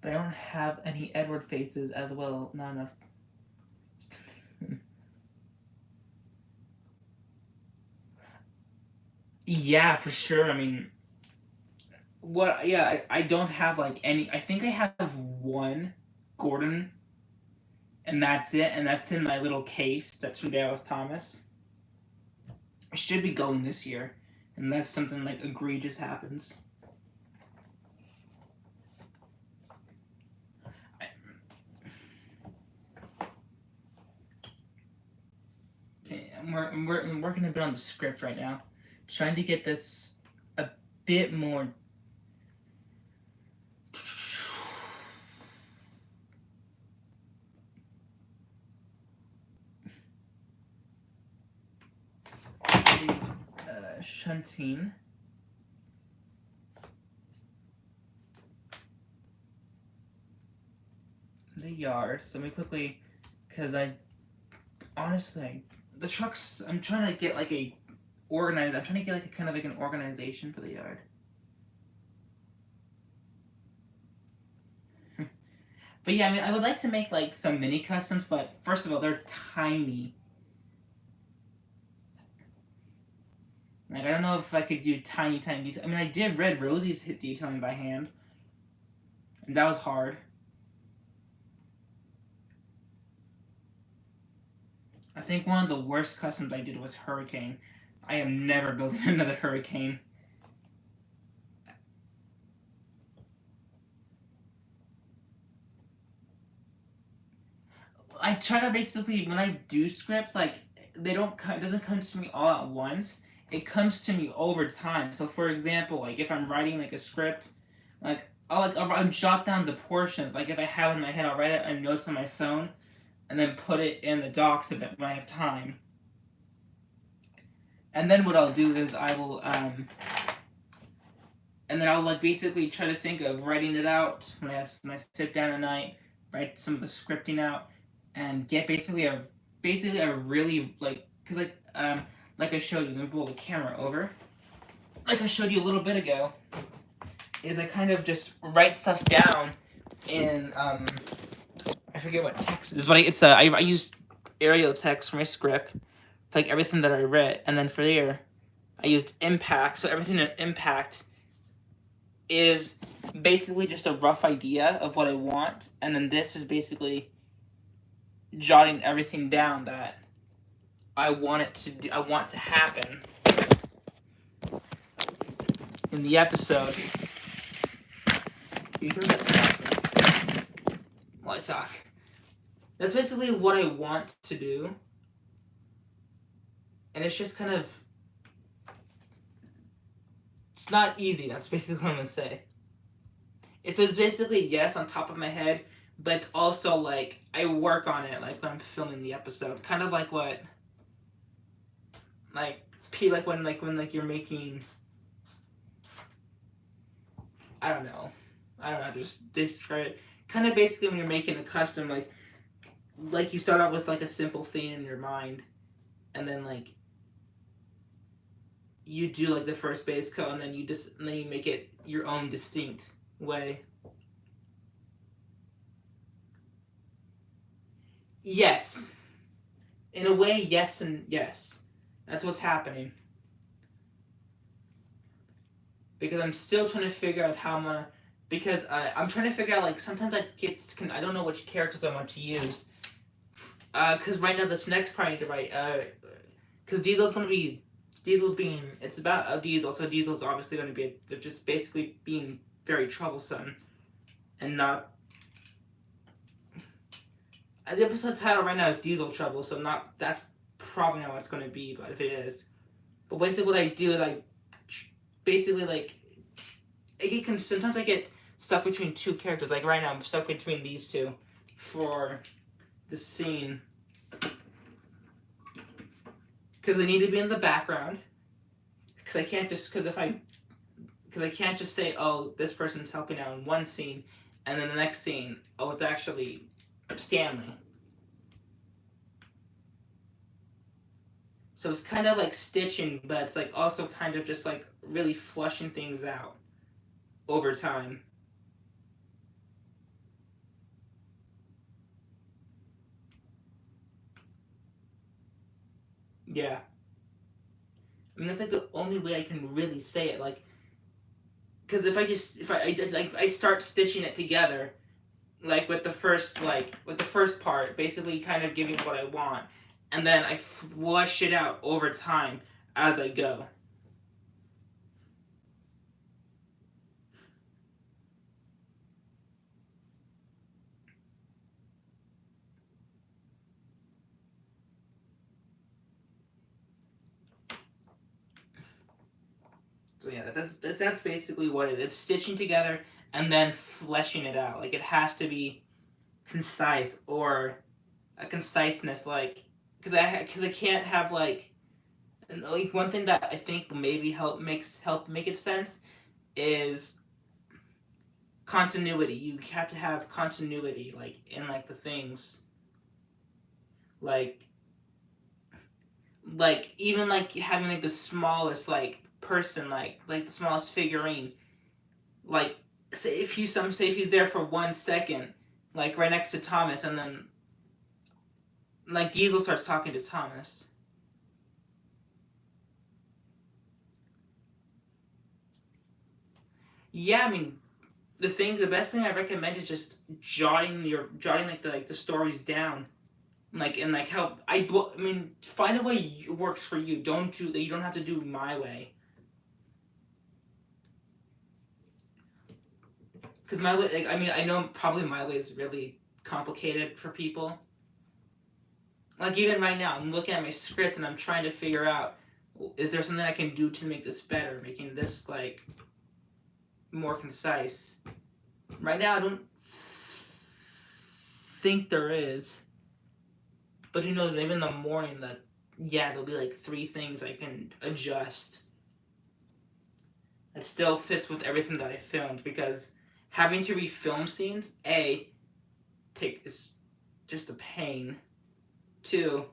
Speaker 1: But I don't have any Edward faces as well. Not enough. Yeah, for sure. I mean, what? Yeah, I don't have like any. I think I have one Gordon, and that's it. And that's in my little case. That's from Dallas Thomas. I should be going this year, unless something like egregious happens. Okay, I'm working a bit on the script right now, trying to get this a bit more. Shunting. The yard. So let me quickly, because honestly, the trucks. I'm trying to get like a organized. I'm trying to get like a kind of like an organization for the yard. But yeah, I mean, I would like to make like some mini customs, but first of all, they're tiny. Like I don't know if I could do tiny detail. I mean, I did Red Rosie's hit detailing by hand, and that was hard. I think one of the worst customs I did was Hurricane. I am never building another Hurricane. I try to basically when I do scripts, like it doesn't come to me all at once. It comes to me over time. So for example, like if I'm writing like a script, like I'll jot down the portions. Like if I have it in my head, I'll write it in notes on my phone, and then put it in the docs of it when I have time. And then what I'll do is and then I'll like basically try to think of writing it out when I sit down at night, write some of the scripting out, and get basically a really because like I showed you, let me pull the camera over. Like I showed you a little bit ago, is I kind of just write stuff down in I forget what text it is, but I used Arial text for my script. It's like everything that I read, and then for there, I used Impact. So everything in Impact is basically just a rough idea of what I want, and then this is basically jotting everything down that I want to happen in the episode. You hear that sound while I talk. That's basically what I want to do, and it's just kind of it's not easy. That's basically what I'm gonna say. It's basically yes on top of my head, but it's also like I work on it like when I'm filming the episode. Kind of like what like when you're making I don't know how to just describe it. Kind of basically when you're making a custom like you start out with like a simple thing in your mind, and then like you do like the first base coat, and then you make it your own distinct way. Yes. In a way, yes and yes. That's what's happening. Because I'm still trying to figure out how I'm gonna. Because I'm trying to figure out, like, sometimes I don't know which characters I want to use. Because right now, this next part I need to write. Because Diesel's gonna be. Diesel's being. It's about a Diesel, so Diesel's obviously gonna be. They're just basically being very troublesome. And not. The episode title right now is Diesel Trouble, so not. That's probably not what it's gonna be, but if it is. But basically, what I do is I. Basically, like. Sometimes I get stuck between two characters. Like right now, I'm stuck between these two for the scene because they need to be in the background. Because I can't just because I can't just say, oh, this person's helping out in one scene, and then the next scene, oh, it's actually Stanley. So it's kind of like stitching, but it's like also kind of just like really flushing things out over time. Yeah. I mean, that's like the only way I can really say it. Like, because if I start stitching it together, like with the first part, basically kind of giving what I want, and then I flush it out over time as I go. So yeah, that's basically what it's stitching together and then fleshing it out. Like it has to be concise or a conciseness, like because I can't have like one thing that I think maybe help make it sense is continuity. You have to have continuity, like in like the things, like even like having like the smallest like person, like the smallest figurine, like say if he's there for 1 second, like right next to Thomas, and then like Diesel starts talking to Thomas. Yeah, I mean the best thing I recommend is just jotting like the stories down, like and like how I mean find a way works for you. You don't have to do my way. Because my way, like, I mean, I know probably my way is really complicated for people. Like even right now, I'm looking at my script and I'm trying to figure out, is there something I can do to make this better, making this like more concise. Right now, I don't think there is, but who knows? Maybe in the morning that yeah, there'll be like 3 things I can adjust. It still fits with everything that I filmed because having to refilm scenes, is just a pain. Two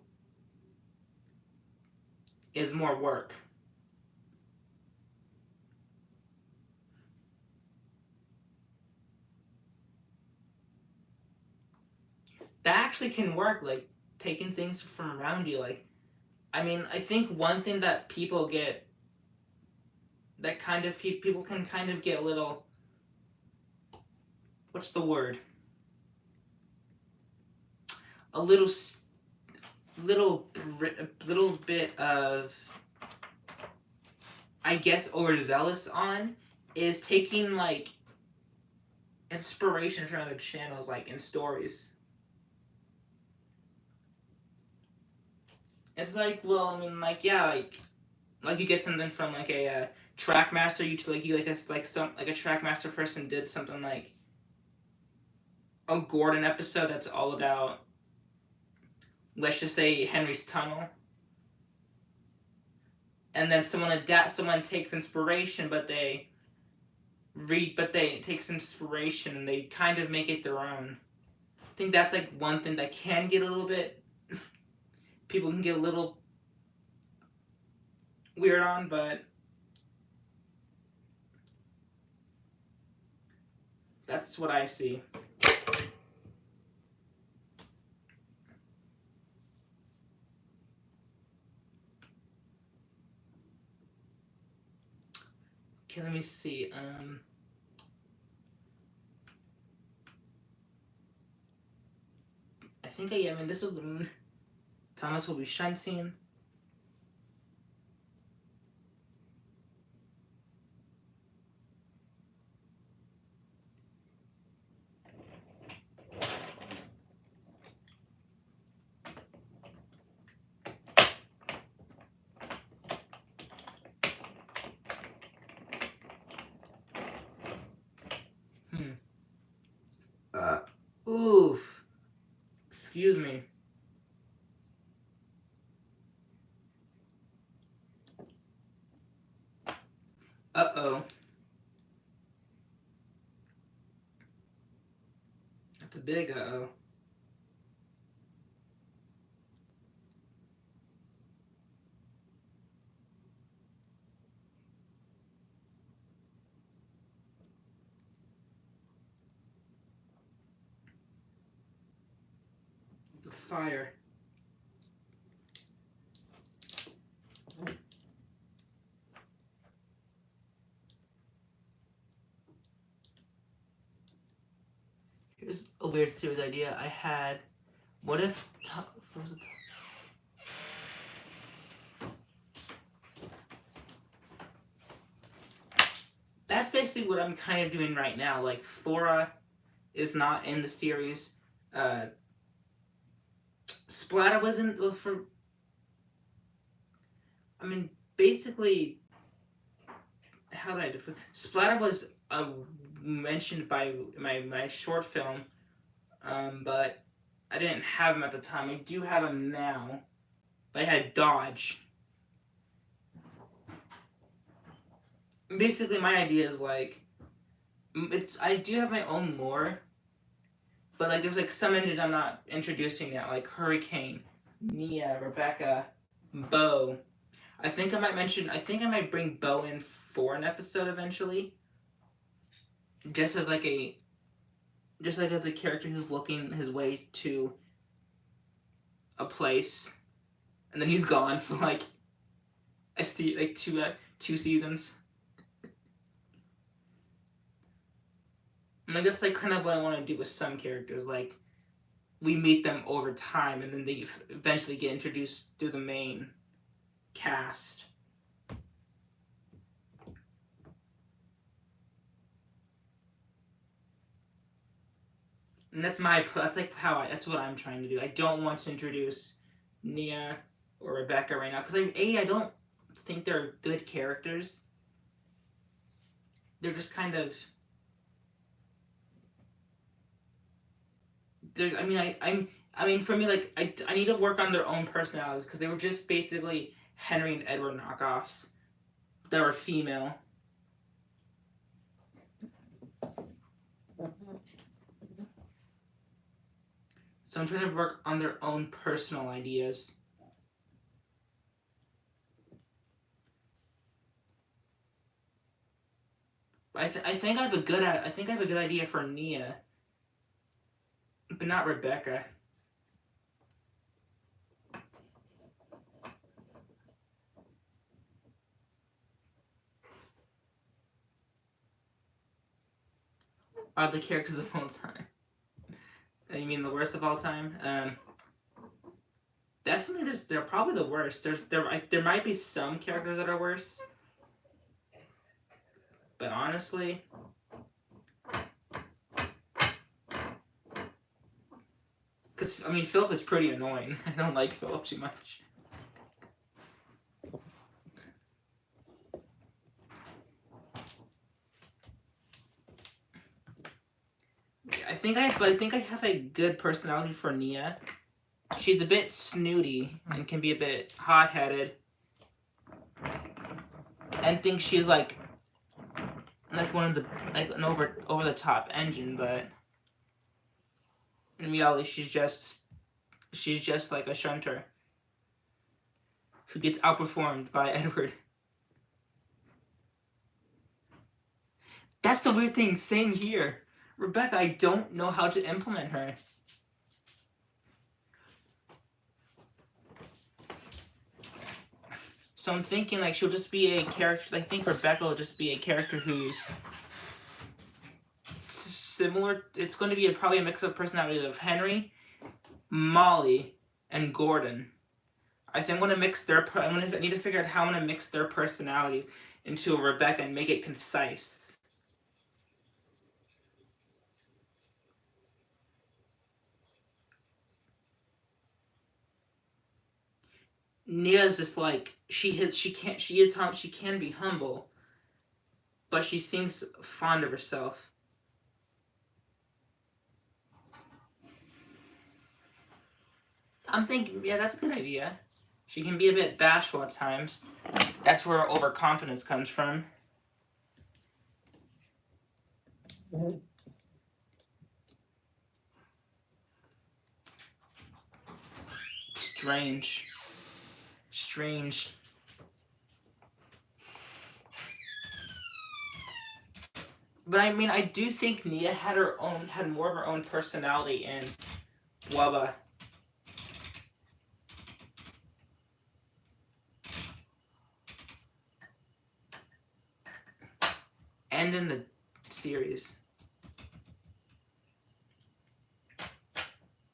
Speaker 1: is more work. That actually can work, like taking things from around you. Like, I mean, I think one thing that people get that kind of people can kind of get a little, what's the word? A little little bit of, I guess, overzealous on is taking like inspiration from other channels, like in stories. It's like, well, I mean, like yeah, like you get something from like a Trackmaster. You like this like some like a Trackmaster person did something like a Gordon episode that's all about, let's just say, Henry's tunnel, and then someone takes inspiration, but they takes inspiration and they kind of make it their own. I think that's like one thing that can get a little bit people can get a little weird on, but that's what I see. Okay, let me see. I think I mean this will be Thomas will be Shenteen. Oof. Excuse me. Uh-oh. That's a big uh-oh. It's a fire. Here's a weird series idea I had. What if... That's basically what I'm kind of doing right now. Like, Flora is not in the series. Splatter wasn't... Well, for... I mean, basically... How did I define... Splatter was mentioned by my short film, but I didn't have him at the time. I do have him now. But I had Dodge. Basically, my idea is like, I do have my own lore, but like there's like some engines I'm not introducing yet, like Hurricane, Nia, Rebecca, Bo. I think I might bring Bo in for an episode eventually, just as like as a character who's looking his way to a place, and then he's gone for like two seasons. And like that's like kind of what I want to do with some characters. Like we meet them over time, and then they eventually get introduced through the main cast. And that's what I'm trying to do. I don't want to introduce Nia or Rebecca right now because I don't think they're good characters. They're just kind of. I mean, for me, like I need to work on their own personalities because they were just basically Henry and Edward knockoffs that were female. So I'm trying to work on their own personal ideas. I think I have a good idea for Nia, but not Rebecca. Are the characters of all time? You mean the worst of all time? Definitely, they're probably the worst. There might be some characters that are worse, but honestly, because I mean Philip is pretty annoying. I don't like Philip too much. I think I have a good personality for Nia. She's a bit snooty and can be a bit hot-headed, and thinks she's like one of the an over the top engine, but in reality she's just like a shunter who gets outperformed by Edward. That's the weird thing. Same here. Rebecca, I don't know how to implement her. So I'm thinking like she'll just be a character. I think Rebecca will just be a character who's similar. It's going to be probably a mix of personality of Henry, Molly, and Gordon. I think I'm going to mix their. I need to figure out how I'm going to mix their personalities into a Rebecca and make it concise. Nia's just like she can be humble, but she thinks fond of herself. I'm thinking, yeah, that's a good idea. She can be a bit bashful at times. That's where overconfidence comes from. Strange. But I mean, I do think Nia had more of her own personality in Wubba. And in the series.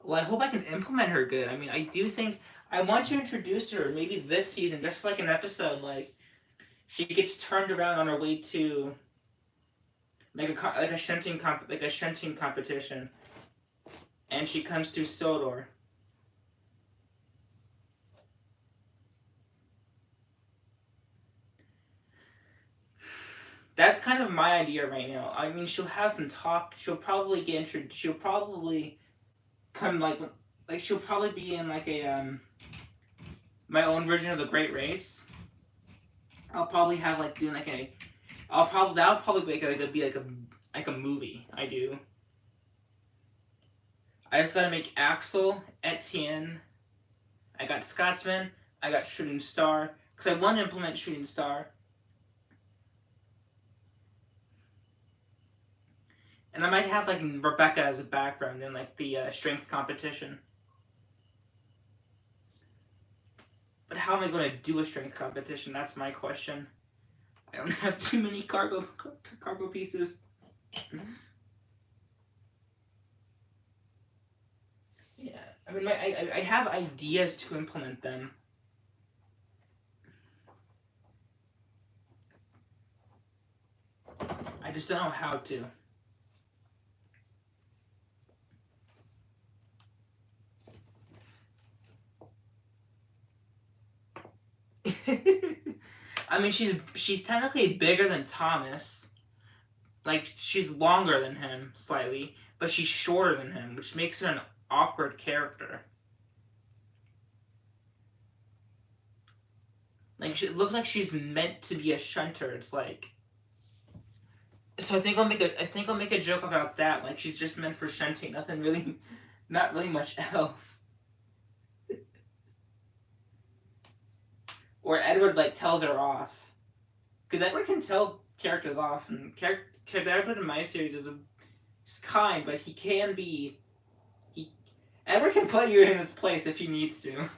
Speaker 1: Well, I hope I can implement her good. I mean, I do think I want to introduce her maybe this season, just for like an episode. Like she gets turned around on her way to like a shunting competition, and she comes through Sodor. That's kind of my idea right now. I mean, she'll have some talk. She'll probably get introduced. She'll probably come like she'll probably be in like a my own version of the Great Race. I'll probably have like doing like a. That'll probably be like a movie. I do. I just gotta make Axel, Etienne. I got Scotsman. I got Shooting Star because I want to implement Shooting Star. And I might have like Rebecca as a background in like the strength competition. But how am I going to do a strength competition? That's my question. I don't have too many cargo pieces. Yeah, I mean, I have ideas to implement them. I just don't know how to. I mean, she's technically bigger than Thomas. Like, she's longer than him slightly, but she's shorter than him, which makes her an awkward character. Like, it looks like she's meant to be a shunter. It's like, so I think I'll make a joke about that. Like, she's just meant for shunting. Not really much else. Or Edward like tells her off, because Edward can tell characters off, and Edward in my series is kind, but he can be. Edward can put you in his place if he needs to.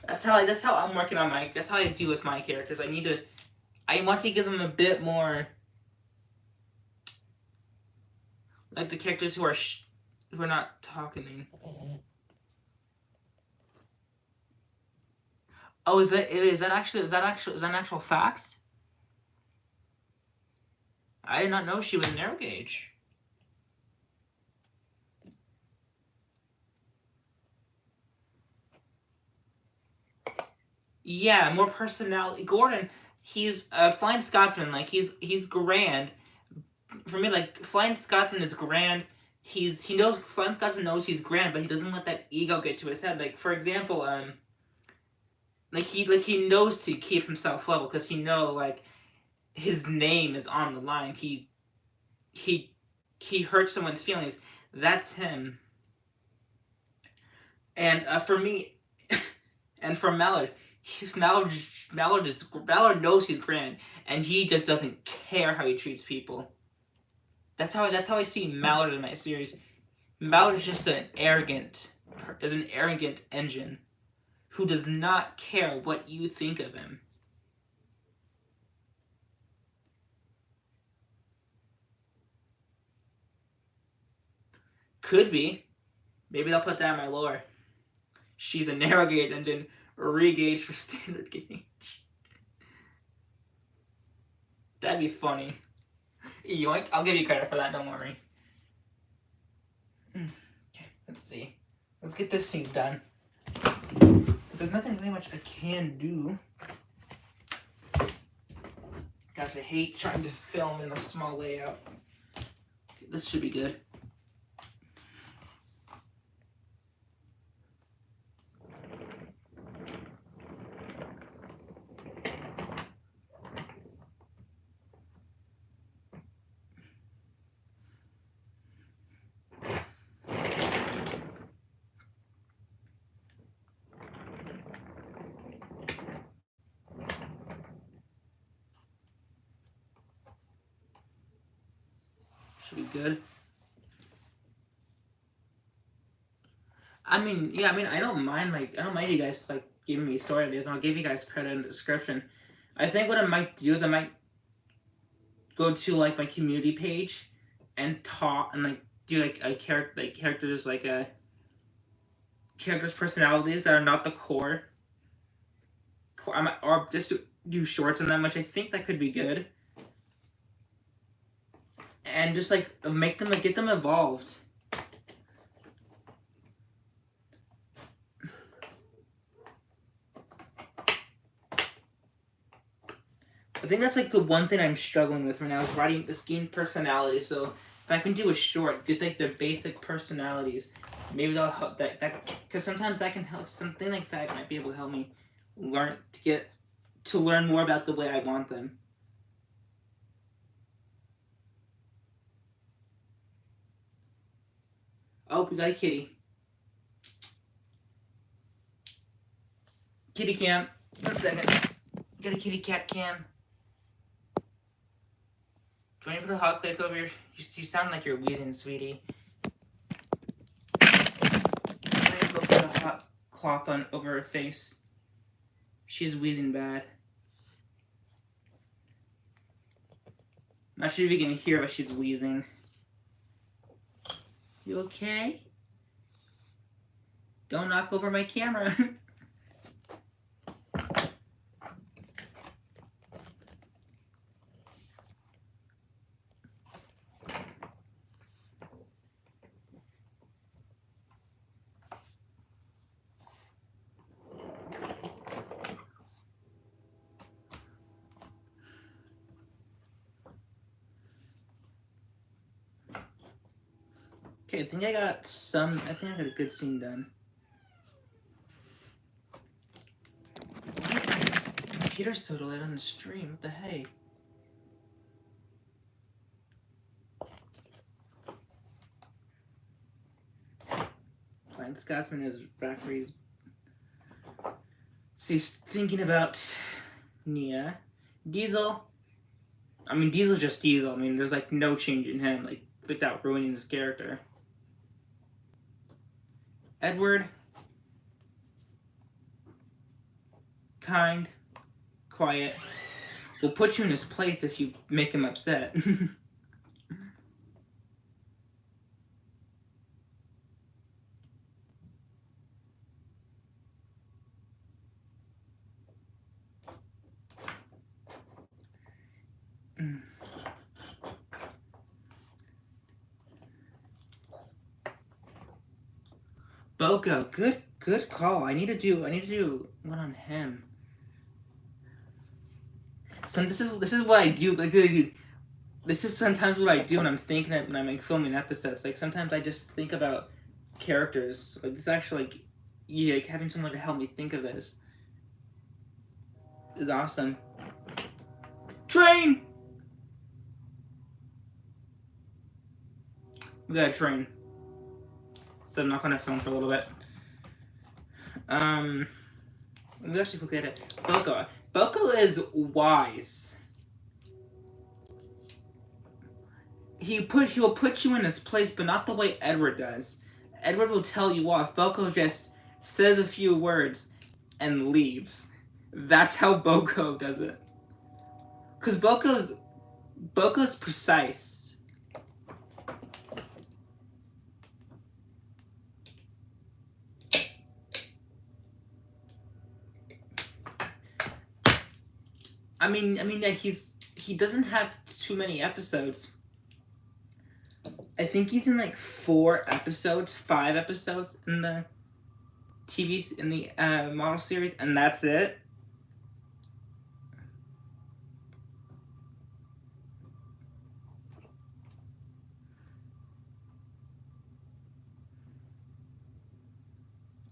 Speaker 1: That's how I'm working on my. That's how I do with my characters. I want to give them a bit more. Like the characters who are not talking. Oh, is that an actual fact? I did not know she was narrow gauge. Yeah, more personality. Gordon, he's a Flying Scotsman. Like he's grand. For me, like Flying Scotsman is grand. He knows Flying Scotsman knows he's grand, but he doesn't let that ego get to his head. Like for example, he knows to keep himself level because he know like his name is on the line. He hurts someone's feelings. That's him. And for me, and for Mallard, Mallard knows he's grand, and he just doesn't care how he treats people. That's how I see Mallard in my series. Mallard is just an arrogant engine who does not care what you think of him. Could be. Maybe I'll put that in my lore. She's a narrow gauge engine, re-gauge for standard gauge. That'd be funny. Yoink, I'll give you credit for that, don't worry. Okay, let's see. Let's get this scene done. Because there's nothing really much I can do. Gosh, I hate trying to film in a small layout. Okay, this should be good. Should be good. I mean, yeah, I don't mind, I don't mind you guys, giving me story ideas, and I'll give you guys credit in the description. I think what I might do is I might go to, my community page and talk, and, do, a character, characters, characters' personalities that are not the core. Or just do shorts on them, which I think that could be good. And just, make them, get them evolved. I think that's the one thing I'm struggling with right now is writing this game personality. So if I can do a short, get their basic personalities, maybe that'll help. That because sometimes that can help. Something like that might be able to help me learn to learn more about the way I want them. Oh, we got a kitty. Kitty cam. 1 second. We got a kitty cat cam. Do you want to put a hot plate over your... You sound like you're wheezing, sweetie. I'm going to go put a hot cloth on over her face. She's wheezing bad. Not sure if you can hear, but she's wheezing. You okay? Don't knock over my camera. Okay, I think I got a good scene done. Why is my computer so delayed on the stream? What the hey? Flying Scotsman is Rafferty's. So he's thinking about Nia. Diesel. Diesel's just Diesel. There's no change in him, without ruining his character. Edward. Kind. Quiet. Will put you in his place if you make him upset. Boko, good call. I need to do one on him. So this is what I do. This is sometimes what I do when I'm thinking when I'm filming episodes. Sometimes I just think about characters. This actually, having someone to help me think of this is awesome. Train. We got a train. So I'm not gonna film for a little bit. Let me actually quickly at it. Boko. Boko is wise. He will put you in his place, but not the way Edward does. Edward will tell you off. Boko just says a few words, and leaves. That's how Boko does it. Because Boko's precise. I mean, yeah, he doesn't have too many episodes. I think he's in like 5 episodes in the model series, and that's it.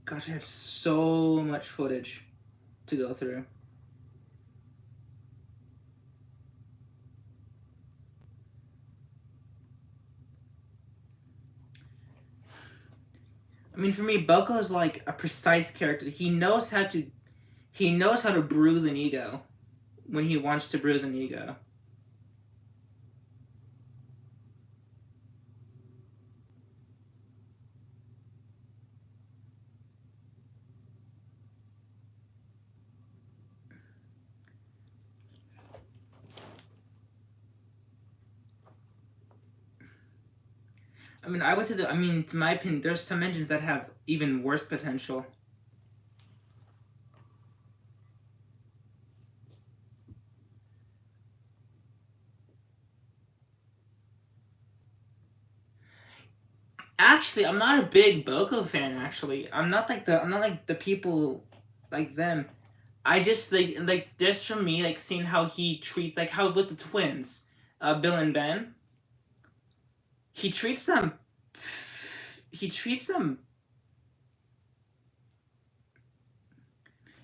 Speaker 1: Gosh, I have so much footage to go through. I mean, for me, Boko is like a precise character. He knows how to bruise an ego when he wants to bruise an ego. I mean, I would say that. I mean, to my opinion, there's some engines that have even worse potential. Actually, I'm not a big Boko fan. Actually, I'm not like the people like them. I just like just for me, like seeing how he treats, like how with the twins, Bill and Ben, he treats them. He treats them.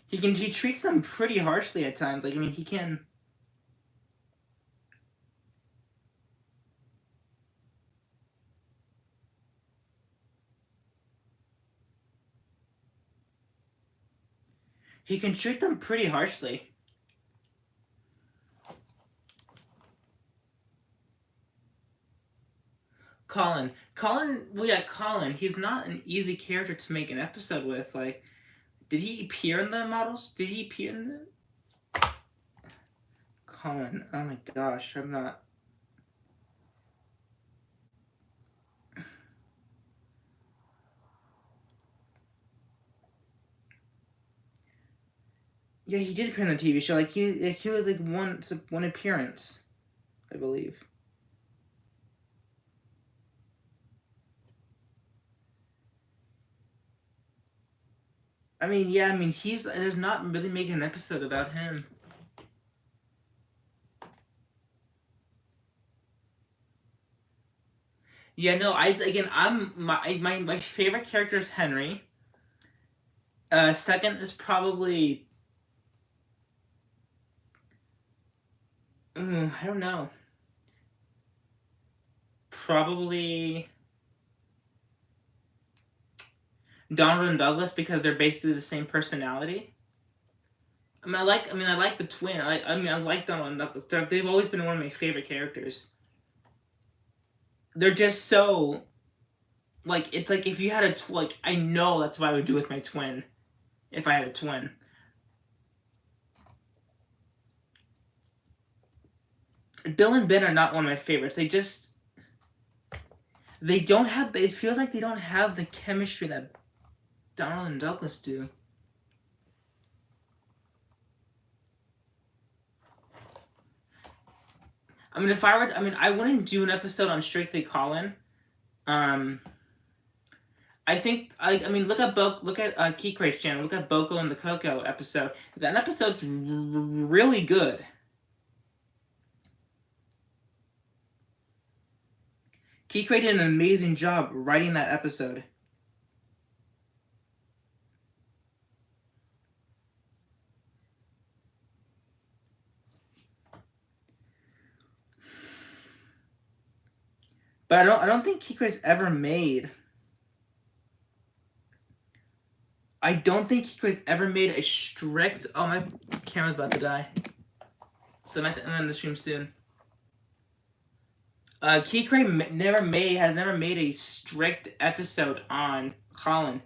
Speaker 1: He treats them pretty harshly at times. Like I mean, he can. He can treat them pretty harshly. Well, yeah, Colin. He's not an easy character to make an episode with. Like, did he appear in the models? Did he appear in the Colin? Oh my gosh, I'm not. Yeah, he did appear in the TV show. He was like one appearance, I believe. I mean, yeah, I mean there's not really making an episode about him. Yeah, no, I'm my favorite character is Henry. Second is probably I don't know. Probably Donald and Douglas because they're basically the same personality. I like the twin. I like Donald and Douglas. They've always been one of my favorite characters. They're just so like it's like if you had like I know that's what I would do with my twin if I had a twin. Bill and Ben are not one of my favorites. They don't have. It feels like they don't have the chemistry that Donald and Douglas do. I mean, if I were, I mean, I wouldn't do an episode on strictly Colin. Um, I think I mean, look at Key Crate's channel. Look at Boko and the Coco episode. That episode's really good. Key Crate did an amazing job writing that episode. But I don't think Key Crate's ever made. I don't think Key Crate's ever made a strict. Oh, my camera's about to die. So I'm to end the stream soon. Key Crate has never made a strict episode on Colin.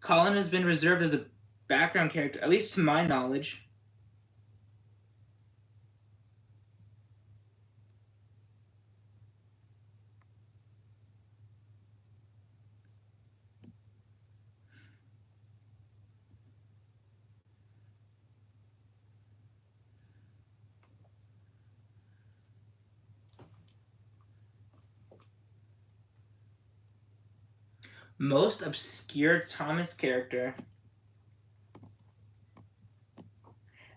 Speaker 1: Colin has been reserved as a background character, at least to my knowledge. Most obscure Thomas character.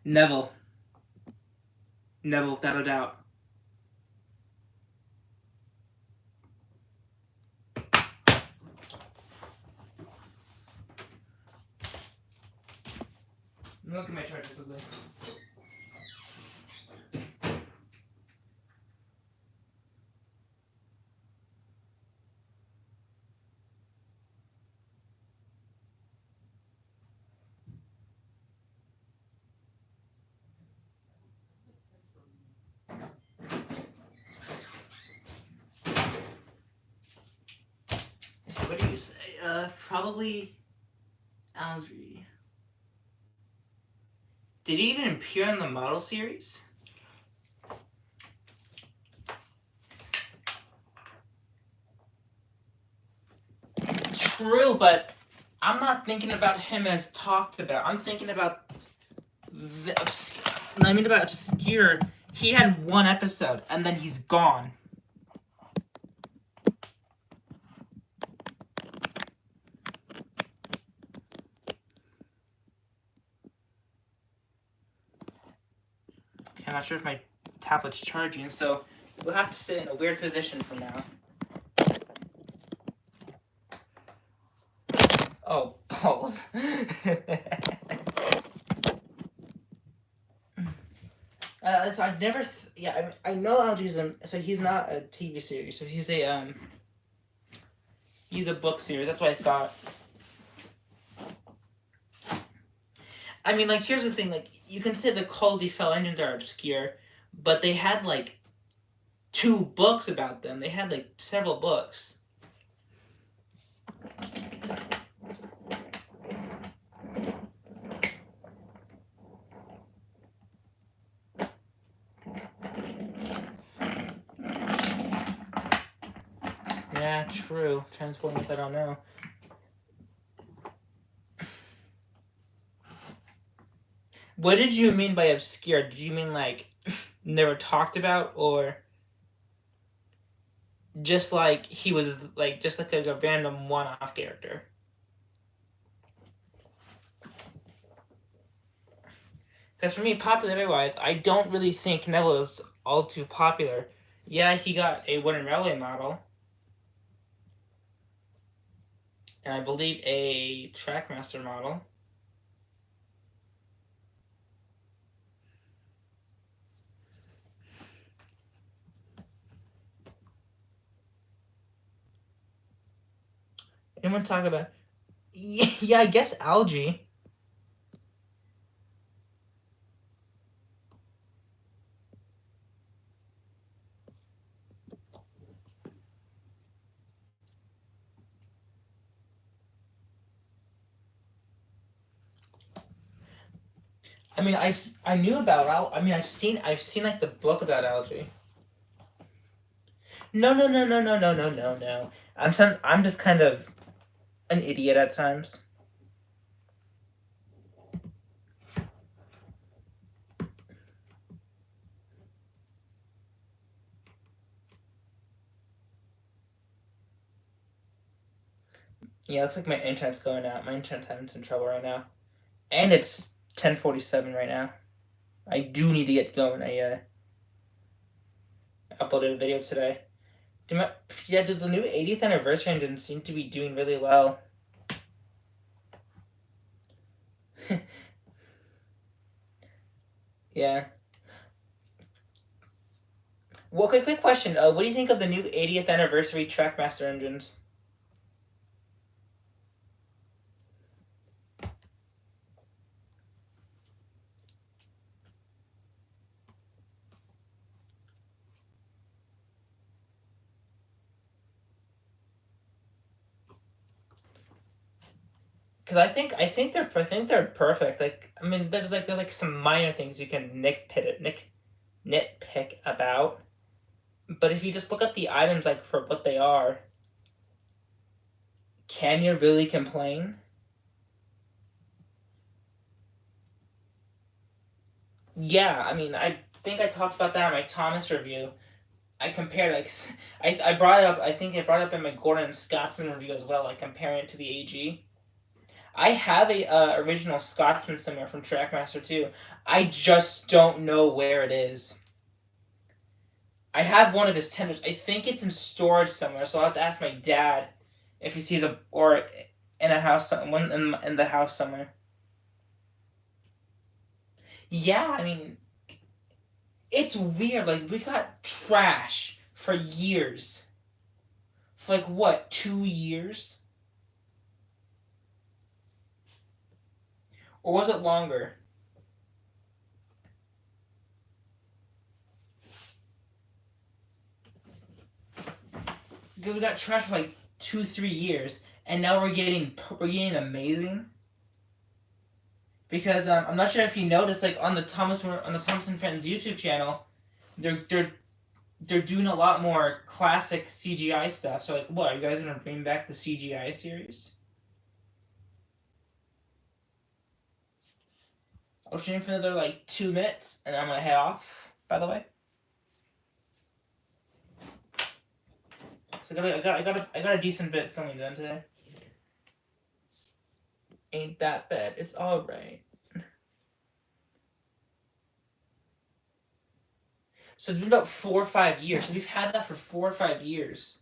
Speaker 1: Neville. Neville, without a doubt. Look at my charger quickly. So what do you say? Probably Algae. Did he even appear in the model series? True, but I'm not thinking about him as talked about. I'm thinking about about obscure. He had one episode and then he's gone. Okay, I'm not sure if my tablet's charging, so we'll have to sit in a weird position for now. Oh, balls. I've never. I know Algae's so he's not a TV series. So he's a book series. That's what I thought. I mean, like, here's the thing. Like, you can say the Cul de Fel engines are obscure, but they had like 2 books about them. They had like several books. Yeah, true. Transporting with I don't know. What did you mean by obscure? Did you mean like never talked about, or just like he was like just like a random one-off character? Because for me, popularity-wise, I don't really think Neville is all too popular. Yeah, he got a wooden railway model, and I believe a Trackmaster model. Anyone talk about? Yeah, I guess Algae. I mean, I knew about I mean, I've seen like the book about Algae. No, no, no, no, no, no, no, no, no. I'm just kind of an idiot at times. Yeah, looks like my internet's going out. My internet's having some trouble right now, and it's 10:47 right now. I do need to get going. I uploaded a video today. Did the new 80th anniversary engine seem to be doing really well? Yeah. Well, quick question. What do you think of the new 80th anniversary Trackmaster engines? Because I think they're perfect. Like, I mean, there's some minor things you can nitpick about, but if you just look at the items like for what they are, can you really complain? Yeah, I mean, I think I talked about that in my Thomas review. I compared I brought it up. I think I brought it up in my Gordon Scotsman review as well. Like comparing it to the AG. I have a original Scotsman somewhere from Trackmaster 2. I just don't know where it is. I have one of his tenders. I think it's in storage somewhere, so I'll have to ask my dad if he sees a or in a house, one in the house somewhere. Yeah, I mean, it's weird. Like we got trash for years. For like what, 2 years? Or was it longer? Because we got trash for like 2, 3 years, and now we're getting amazing. Because I'm not sure if you noticed, like on the Thomas and Friends YouTube channel, they're they're they're doing a lot more classic CGI stuff. So like, what are you guys gonna bring back the CGI series? I'll stream for another like 2 minutes, and I'm gonna head off. By the way, so I got a decent bit filming done today. Ain't that bad. It's all right. So it's been about 4 or 5 years. So we've had that for 4 or 5 years.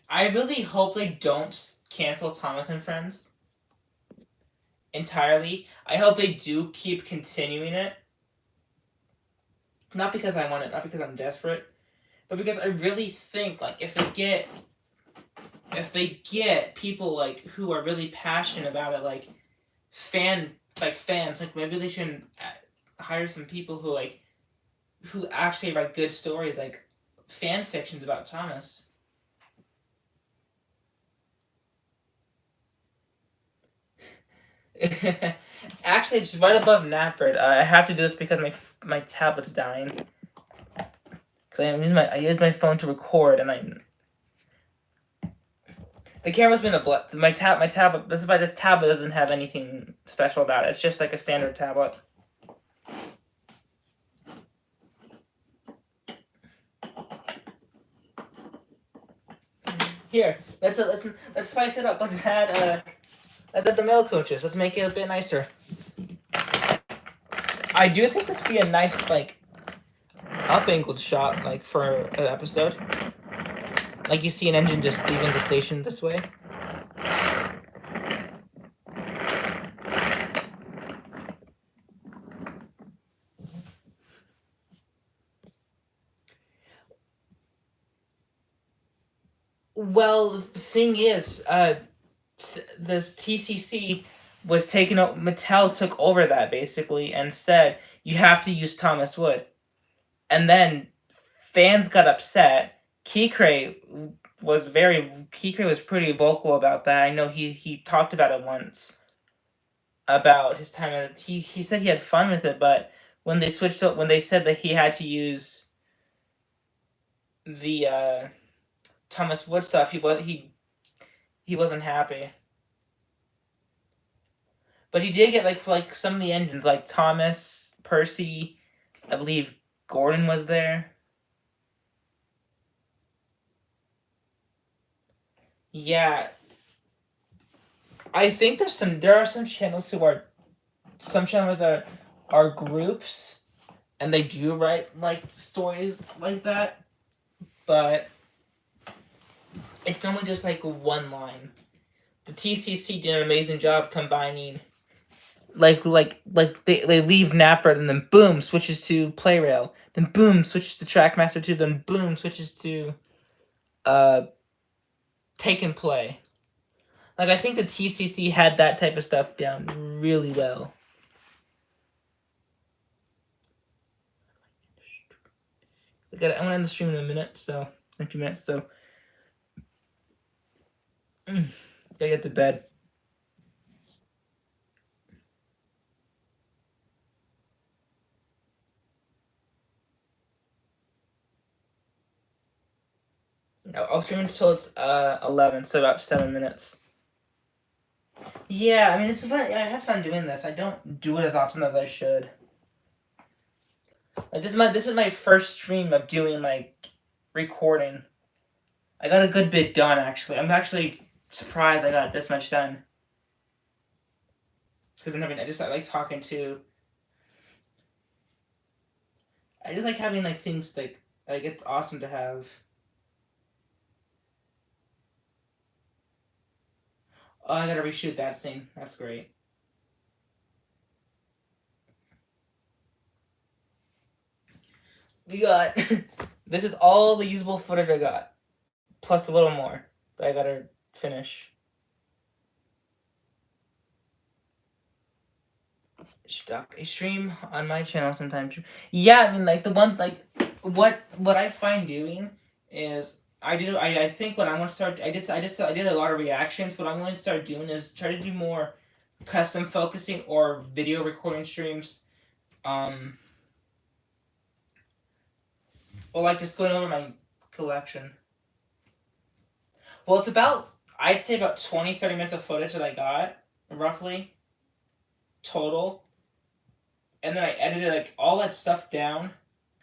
Speaker 1: I really hope they don't cancel Thomas and Friends entirely. I hope they do keep continuing it. Not because I want it, not because I'm desperate, but because I really think like if they get people like who are really passionate about it, like fans, like maybe they should hire some people who actually write good stories, like fan fictions about Thomas. Actually, it's right above Napford. I have to do this because my tablet's dying. Because I use my phone to record, and the camera's been my tablet. This is why this tablet doesn't have anything special about it. It's just like a standard tablet. Here, let's spice it up. Let's add the milk coaches. Let's make it a bit nicer. I do think this would be a nice like up-angled shot, like for an episode. Like you see an engine just leaving the station this way. Well, the thing is, the TCC was taken out. Mattel took over that basically and said you have to use Thomas Wood, and then fans got upset. Kikray was pretty vocal about that. I know he talked about it once about his time. He said he had fun with it, but when they said that he had to use the Thomas Wood stuff, he wasn't happy. But he did get like for like some of the engines, like Thomas, Percy, I believe Gordon was there. Yeah, I think there are some channels that are groups, and they do write like stories like that, but it's normally just like one line. The TCC did an amazing job combining they leave Napper and then boom switches to Playrail, then boom switches to Trackmaster 2, then boom switches to uh Take and Play. Like I think the TCC had that type of stuff down really well. I'm gonna end the stream in a minute, so in a few minutes, so gotta get to bed. I'll stream until it's 11, so about 7 minutes. Yeah, I mean, it's fun. I have fun doing this. I don't do it as often as I should. Like, this is my first stream of doing, like, recording. I got a good bit done, actually. I'm actually surprised I got this much done. Because I like talking to... I just like having, like, things, like, it's awesome to have. Oh, I gotta reshoot that scene. That's great. We got... This is all the usable footage I got. Plus a little more that I gotta finish. I stream on my channel sometimes. Yeah, I mean, like, the one, like, what I find doing is I think what I want to start I did a lot of reactions. What I'm going to start doing is try to do more custom focusing or video recording streams, or like just going over my collection. Well, it's about, I'd say about 20-30 minutes of footage that I got roughly total, and then I edited, like, all that stuff down.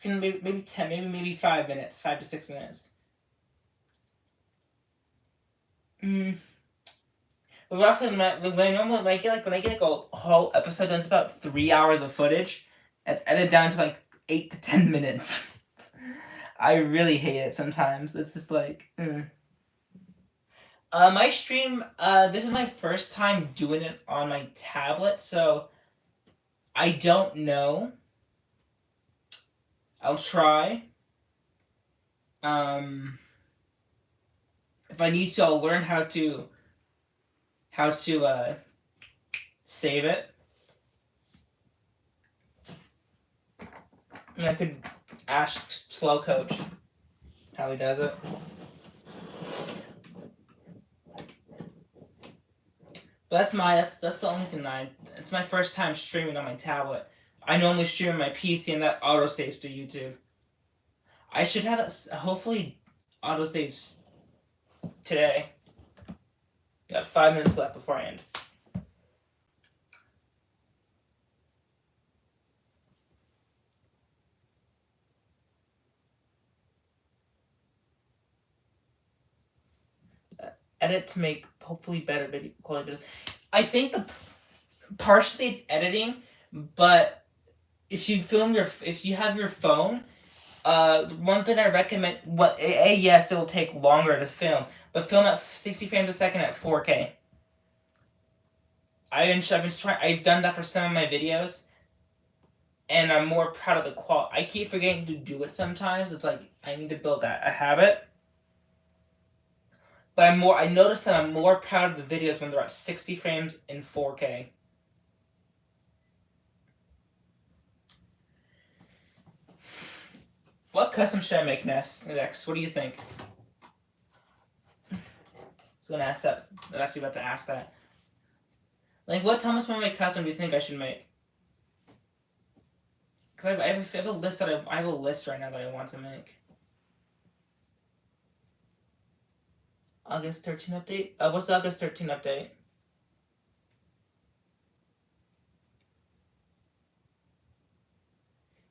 Speaker 1: Maybe 10, maybe 5 minutes, 5 to 6 minutes. Roughly, when I get like a whole episode done, it's about 3 hours of footage. It's edited down to like 8 to 10 minutes. I really hate it sometimes. It's just like, my stream, this is my first time doing it on my tablet, so I don't know. I'll try. If I need to, I'll learn how to save it. And I could ask Slow Coach how he does it. But that's the only thing it's my first time streaming on my tablet. I normally stream on my PC, and that autosaves to YouTube. I should have that, hopefully autosaves today. Got 5 minutes left before I end. Edit to make hopefully better video quality. I think partially it's editing, but if you have your phone, one thing I recommend, yes, it will take longer to film, but film at 60 frames a second at 4K. I've done that for some of my videos, and I'm more proud of the quality. I keep forgetting to do it sometimes. It's like I need to build a habit. But I notice that I'm more proud of the videos when they're at 60 frames in 4K. What custom should I make next? What do you think? I was gonna ask that. I'm actually about to ask that. Like, what Thomas Mormon custom do you think I should make? Because I have a list I have a list right now that I want to make. August 13 update? What's the August 13 update?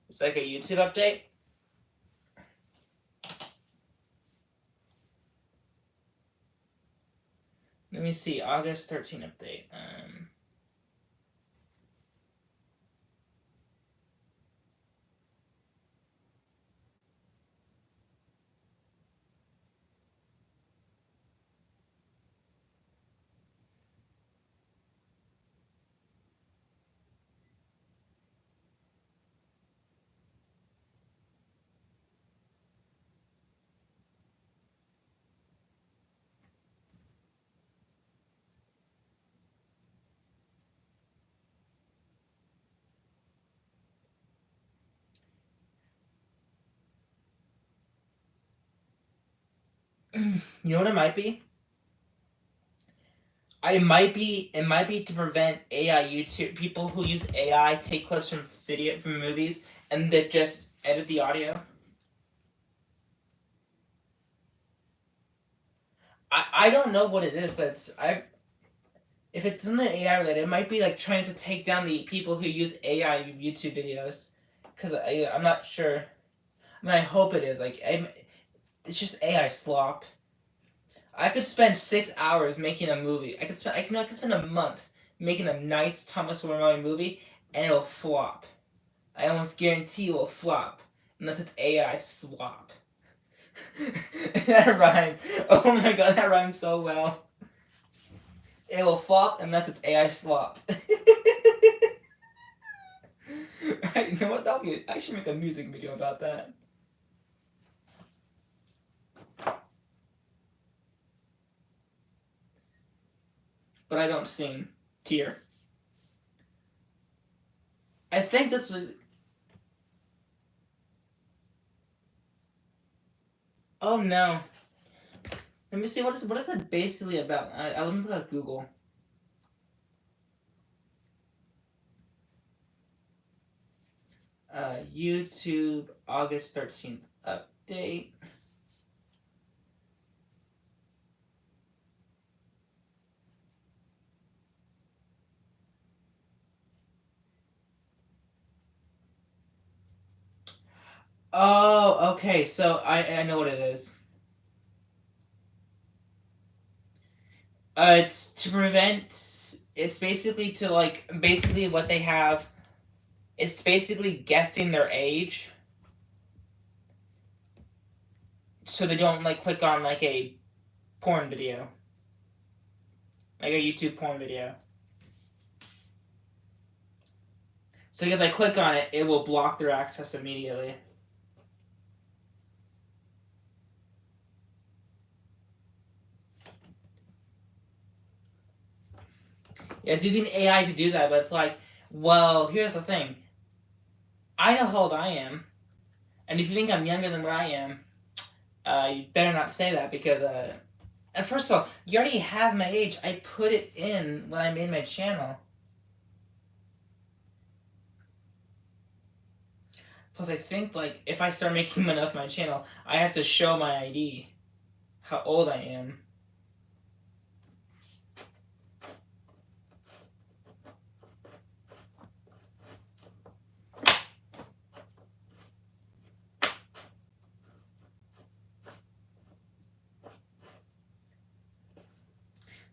Speaker 1: It's like a YouTube update? Let me see. August 13 update. You know what it might be? It might be to prevent AI YouTube people who use AI take clips from movies and that just edit the audio. I don't know what it is, but if it's something AI related, it might be like trying to take down the people who use AI YouTube videos, because I'm not sure. I mean, I hope it is. It's just AI slop. I could spend 6 hours making a movie. I could spend a month making a nice Thomas Warren movie, and it'll flop. I almost guarantee it will flop unless it's AI slop. That rhymed. Oh my god, that rhymed so well. It will flop unless it's AI slop. You know what? I should make a music video about that. But I don't sing. Tear. I think this was. Oh no. Let me see what is it basically about. Let me look at Google. YouTube August 13th update. Oh, okay. So I know what it is. It's to prevent. It's basically to basically what they have. It's basically guessing their age, so they don't click on a porn video, like a YouTube porn video. So if they click on it, it will block their access immediately. Yeah, it's using AI to do that, but it's like, well, here's the thing. I know how old I am, and if you think I'm younger than what I am, you better not say that because, and first of all, you already have my age. I put it in when I made my channel. Plus, I think if I start making money off my channel, I have to show my ID, how old I am.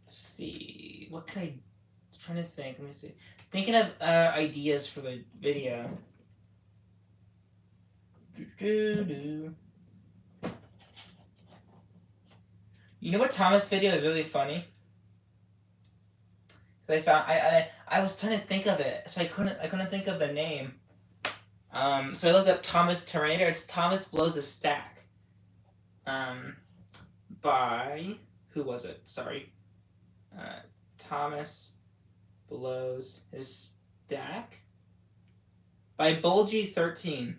Speaker 1: Let's see, what could I'm trying to think. Let me see. Thinking of ideas for the video. You know what Thomas video is really funny? Cause I was trying to think of it, so I couldn't think of the name. So I looked up Thomas Terminator. It's Thomas Blows a Stack. By who was it? Sorry. Thomas Blows his stack by Bulgy13.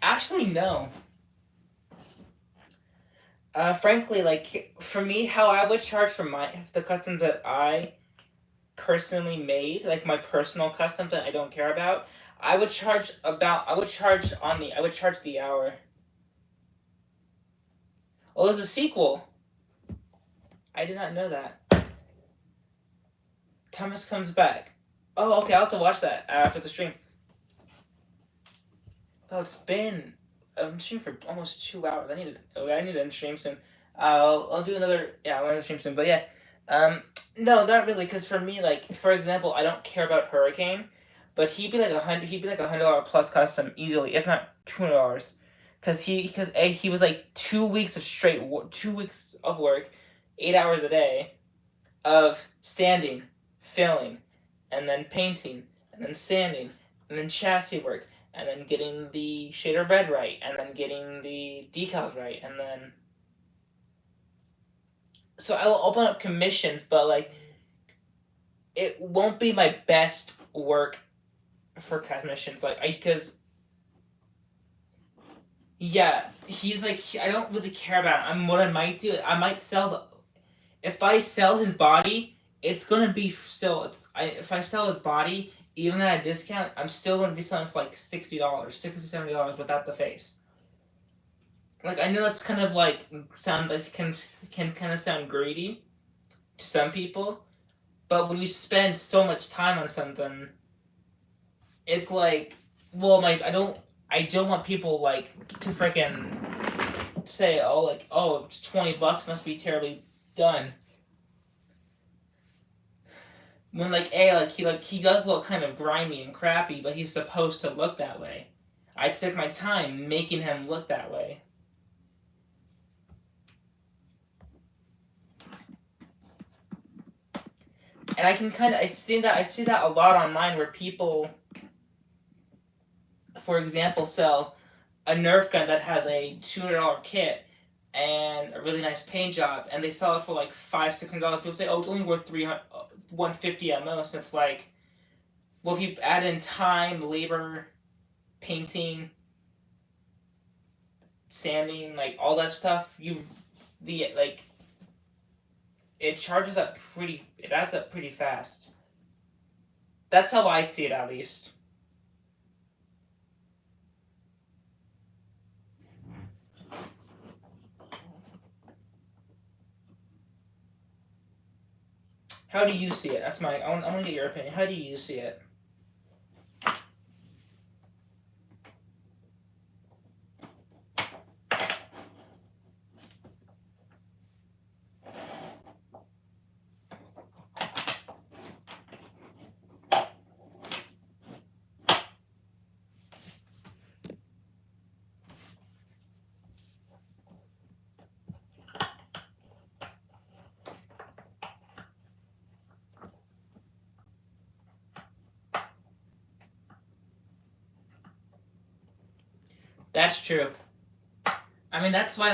Speaker 1: Actually, no. Frankly, for me, how I would charge for the custom that I personally made, like my personal custom that I don't care about, I would charge the hour. Oh, there's a sequel. I did not know that. Thomas Comes Back. Oh, okay, I'll have to watch that after the stream. Oh, I'm streaming for almost 2 hours. I need to end stream soon. I'll do another. Yeah, I'll end the stream soon. But yeah, no, not really. Cause for me, for example, I don't care about Hurricane, but he'd be like $100 plus custom easily, if not $200. Cause he was like 2 weeks of 2 weeks of work, 8 hours a day, of standing, filling, and then painting, and then sanding, and then chassis work, and then getting the shader red right, and then getting the decals right, and then. So I will open up commissions, but it won't be my best work for commissions. Because. Yeah, he's I don't really care about it. What I might do, I might sell if I sell his body, it's gonna be still. If I sell his body, even at a discount, I'm still going to be selling for like $60, $60, $70 without the face. Like, I know that's kind of like sound like can kind of sound greedy to some people, but when you spend so much time on something, it's like, well, I don't want people like to freaking say, oh, it's $20, must be terribly done. When he does look kind of grimy and crappy, but he's supposed to look that way. I took my time making him look that way. And I see that a lot online where people, for example, sell a Nerf gun that has a $200 kit and a really nice paint job, and they sell it for like $500-$600. People say, "Oh, it's only worth $150 at most." And it's like, well, if you add in time, labor, painting, sanding, like all that stuff, it charges up pretty. It adds up pretty fast. That's how I see it, at least. How do you see it? I want to get your opinion. How do you see it? That's true. I mean, that's why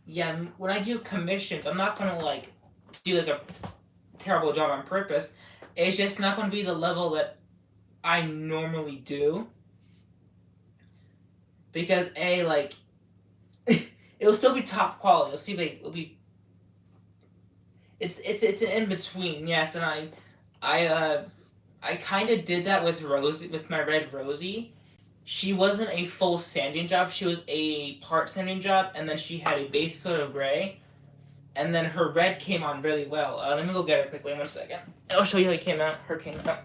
Speaker 1: yeah, when I do commissions, I'm not gonna like do like a terrible job on purpose. It's just not gonna be the level that I normally do because it'll still be top quality. It's an in between, yes, and I kind of did that with Rosie, with my red Rosie. She wasn't a full sanding job. She was a part sanding job, and then she had a base coat of gray, and then her red came on really well. Let me go get her quickly in 1 second. I'll show you how it came out. Her came out.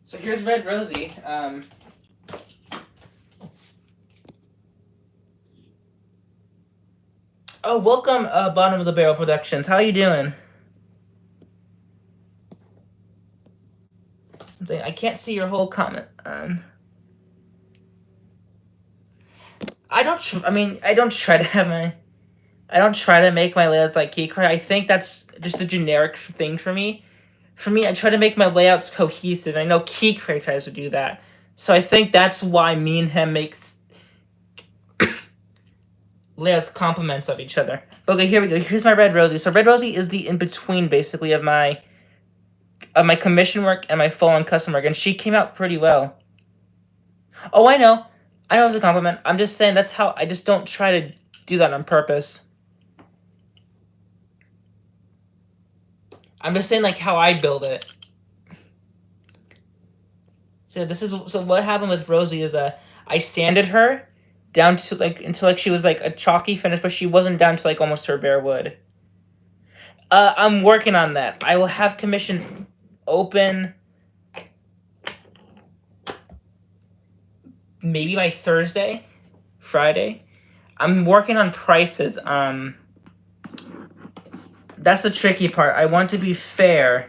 Speaker 1: So here's Red Rosie. Oh, welcome, Bottom of the Barrel Productions. How you doing? I can't see your whole comment. I don't try to have my. I don't try to make my layouts like Keycry. I think that's just a generic thing for me. For me, I try to make my layouts cohesive. I know Keycry tries to do that. So I think that's why me and him makes layouts complements of each other. Okay, here we go. Here's my Red Rosie. So Red Rosie is the in-between, basically, of my commission work and my full-on custom work. And she came out pretty well. Oh, I know. I know it's a compliment. I'm just saying that's how... I just don't try to do that on purpose. I'm just saying, like, how I build it. So what happened with Rosie is I sanded her down to until she was like a chalky finish, but she wasn't down to like almost her bare wood. I'm working on that. I will have commissions open maybe by Thursday, Friday. I'm working on prices. That's the tricky part. I want to be fair,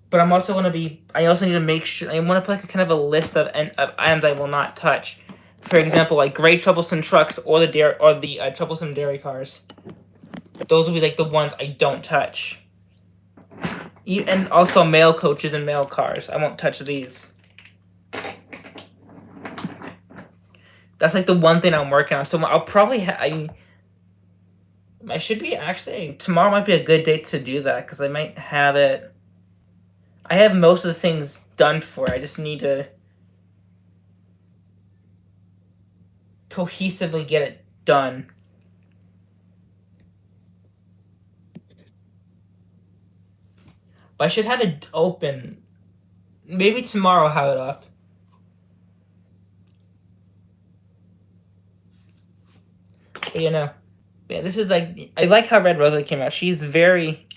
Speaker 1: but I'm also gonna be. I also need to make sure. I want to put like kind of a list of items I will not touch. For example, like Great Troublesome Trucks or the Troublesome Dairy Cars. Those will be like the ones I don't touch. And also mail coaches and mail cars. I won't touch these. That's like the one thing I'm working on. So I'll probably I should be actually tomorrow might be a good date to do that because I might have it. I have most of the things done for it. I just need to cohesively get it done. But I should have it open. Maybe tomorrow I'll have it up. But you know, yeah, this is like, I like how Red Rosa came out. She's very...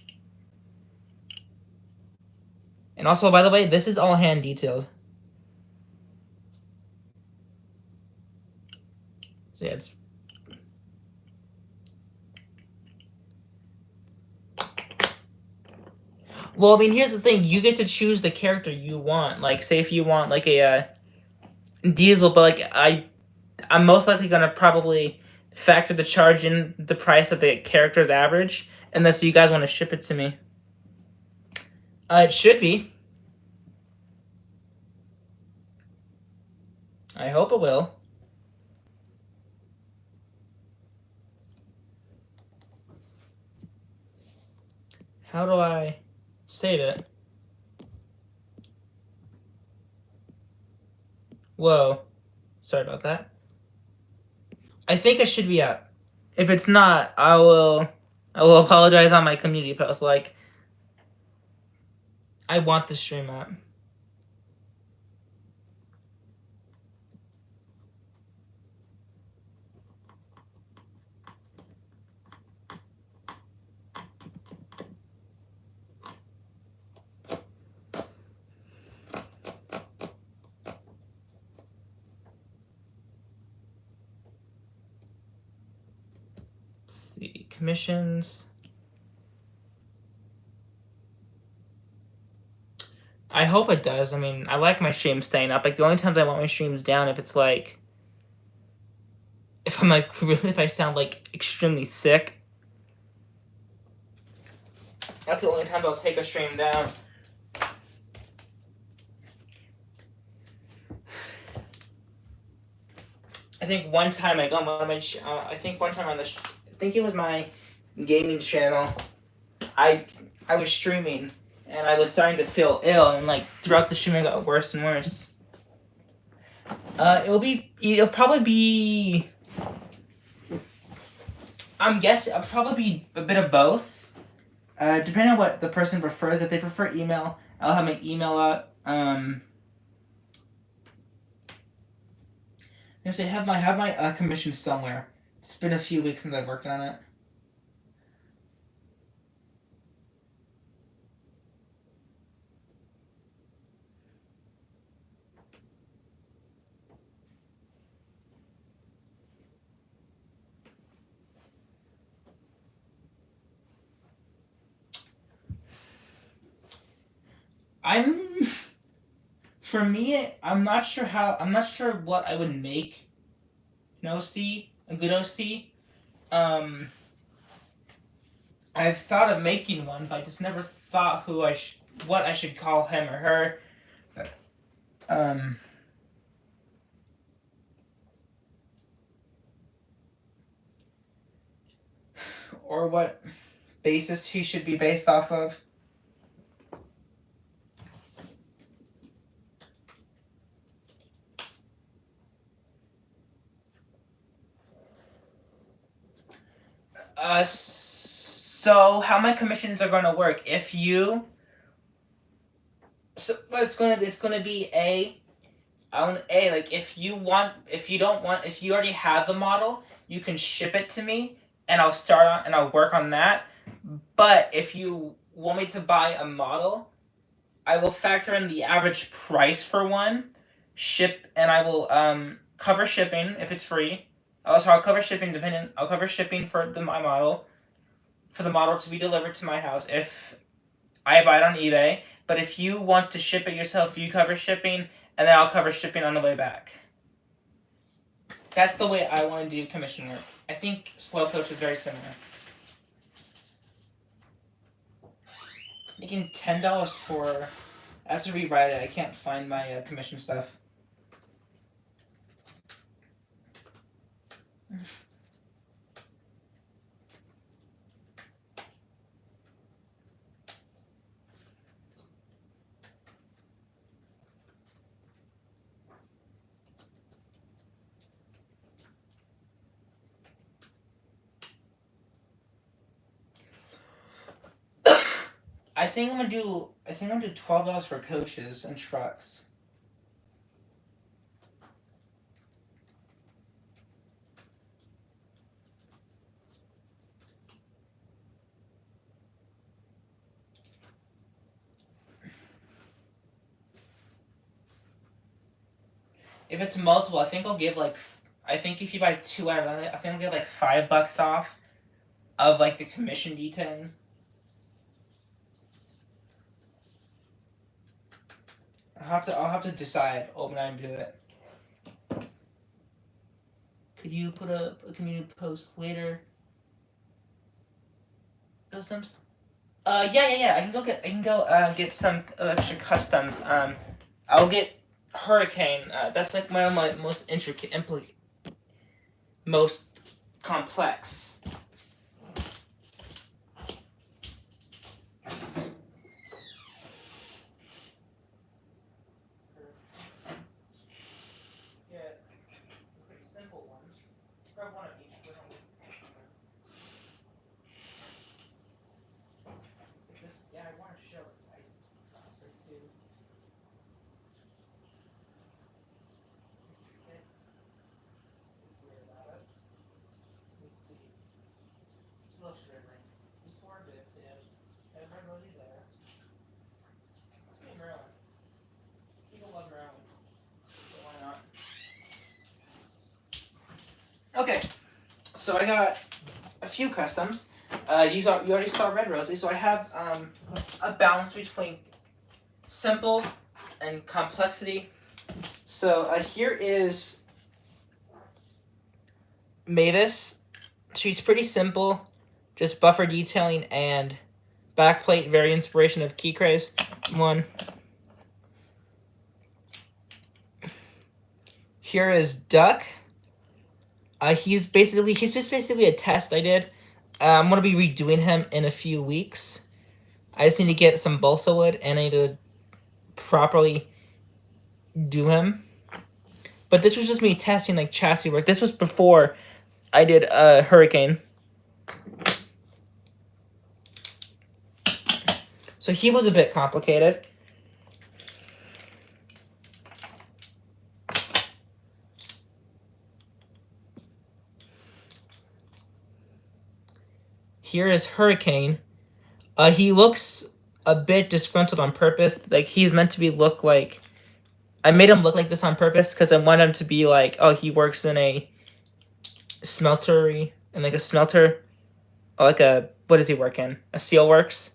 Speaker 1: And also, by the way, this is all hand detailed. So yeah, it's... Well, I mean, here's the thing. You get to choose the character you want. Like, say if you want, like, a Diesel, but, like, I'm most likely going to probably factor the charge in the price of the character's average, unless you guys want to ship it to me. It should be. I hope it will. How do I save it? Whoa. Sorry about that. I think it should be up. If it's not, I will apologize on my community post. Like, I want the stream up. Let's see, commissions. I hope it does. I mean, I like my streams staying up. Like, the only times I want my streams down if it's like, if I'm like, really, if I sound like extremely sick. That's the only time I'll take a stream down. I think one time I got one of my, I think one time on the, I think it was my gaming channel, I was streaming and I was starting to feel ill, and like throughout the stream it got worse and worse. It'll probably be, I'm guessing it'll probably be a bit of both. Depending on what the person prefers. If they prefer email, I'll have my email up. I have my commission somewhere. It's been a few weeks since I've worked on it. For me, I'm not sure what I would make an OC, a good OC. I've thought of making one, but I just never thought what I should call him or her. Or what basis he should be based off of. So how my commissions are going to work? It's gonna be like if you already have the model, you can ship it to me, and I'll work on that. But if you want me to buy a model, I will factor in the average price for one, and I will cover shipping if it's free. Also, I'll cover shipping for my model, for the model to be delivered to my house if I buy it on eBay. But if you want to ship it yourself, you cover shipping, and then I'll cover shipping on the way back. That's the way I want to do commission work. I think Slowpoke is very similar. Making $10 for... I have to rewrite it. I can't find my commission stuff. I think I'm gonna do $12 for coaches and trucks. If it's multiple, I think I'll give like. I think if you buy 2 out of it, I think I'll give like $5 off of like the commission detailing. I'll have to decide when I do it. Could you put a community post later? Customs. Yeah. I can go get some extra customs. I'll get Hurricane. That's like one of my most intricate, most complex. Yeah, pretty simple ones. Grab one of each. Yeah, I want to show it. Too. Weird about it. Let's see. Little shivering. Just 4 bits, yeah. Everybody there. Let's be Maryland. People love Maryland. So why not? Okay. So I got a few customs. You already saw Red Rosie, so I have a balance between simple and complexity. So here is Mavis. She's pretty simple, just buffer detailing and backplate, very inspiration of Keycraze 1. Here is Duck. He's just basically a test I did. I'm gonna be redoing him in a few weeks. I just need to get some balsa wood and I need to properly do him. But this was just me testing like chassis work. This was before I did Hurricane. So he was a bit complicated. Here is Hurricane. He looks a bit disgruntled on purpose. Like he's meant to look like. I made him look like this on purpose because I want him to be like, oh, he works in a smeltery, in like a smelter, or like what does he work in? A steelworks.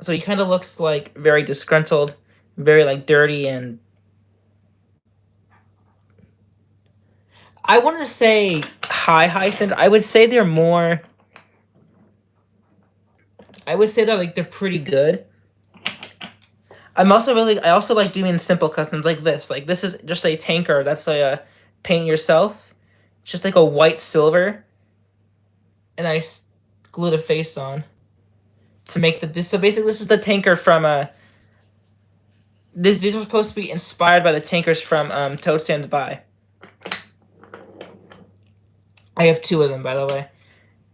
Speaker 1: So he kind of looks like very disgruntled, very like dirty, and I wanted to say high standard. I would say they're more. I would say that like they're pretty good. I also like doing simple customs like this. Like this is just a tanker that's a paint yourself. It's just like a white silver. And I glued a face on to make this. So basically, this is the tanker from these were supposed to be inspired by the tankers from Toad Stands By. I have 2 of them, by the way.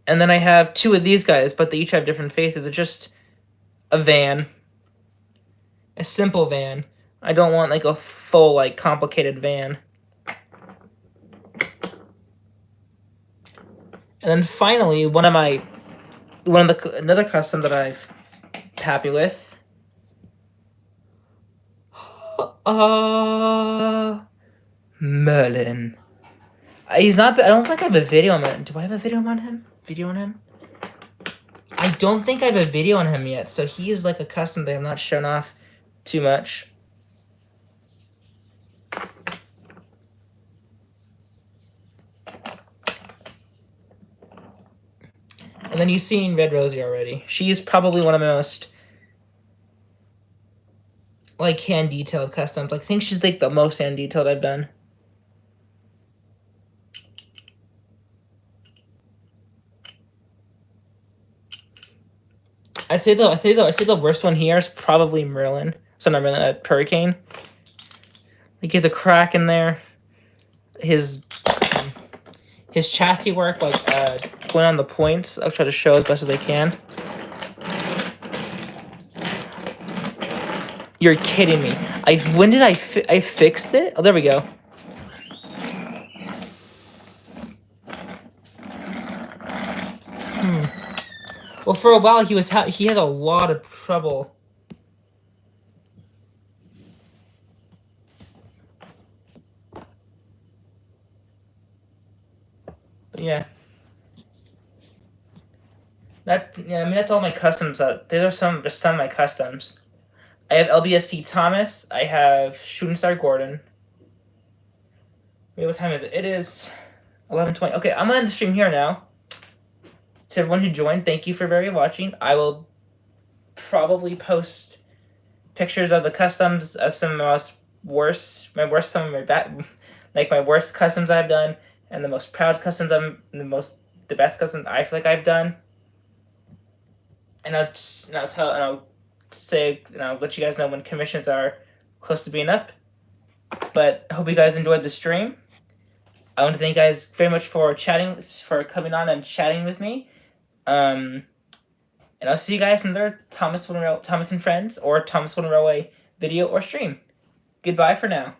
Speaker 1: And then I have 2 of these guys, but they each have different faces. It's just a van. A simple van. I don't want like a full, like, complicated van. And then finally, another custom that I've happy with. Merlin. He's not. I don't think I have a video on him. Do I have a video on him? I don't think I have a video on him yet. So he is like a custom that I've not shown off too much. And then you've seen Red Rosie already. She's probably one of the most like hand detailed customs. Like, I think she's like the most hand detailed I've done. I say the worst one here is probably Merlin. So not Merlin, Hurricane. Like he has a crack in there. His chassis work, like going on the points. I'll try to show as best as I can. You're kidding me. When did I fixed it? Oh, there we go. Well, for a while he had a lot of trouble. But yeah. I mean that's all my customs. These are some of my customs. I have LBSC Thomas. I have Shooting Star Gordon. Wait, what time is it? It is 11:20. Okay, I'm gonna end the stream here now. To everyone who joined, thank you for watching. I will probably post pictures of the customs of some of my worst customs I've done, and the most proud customs the best customs I feel like I've done. And I'll let you guys know when commissions are close to being up. But I hope you guys enjoyed the stream. I want to thank you guys very much for coming on and chatting with me. And I'll see you guys in another Thomas and Friends or Thomas Golden Railway video or stream. Goodbye for now.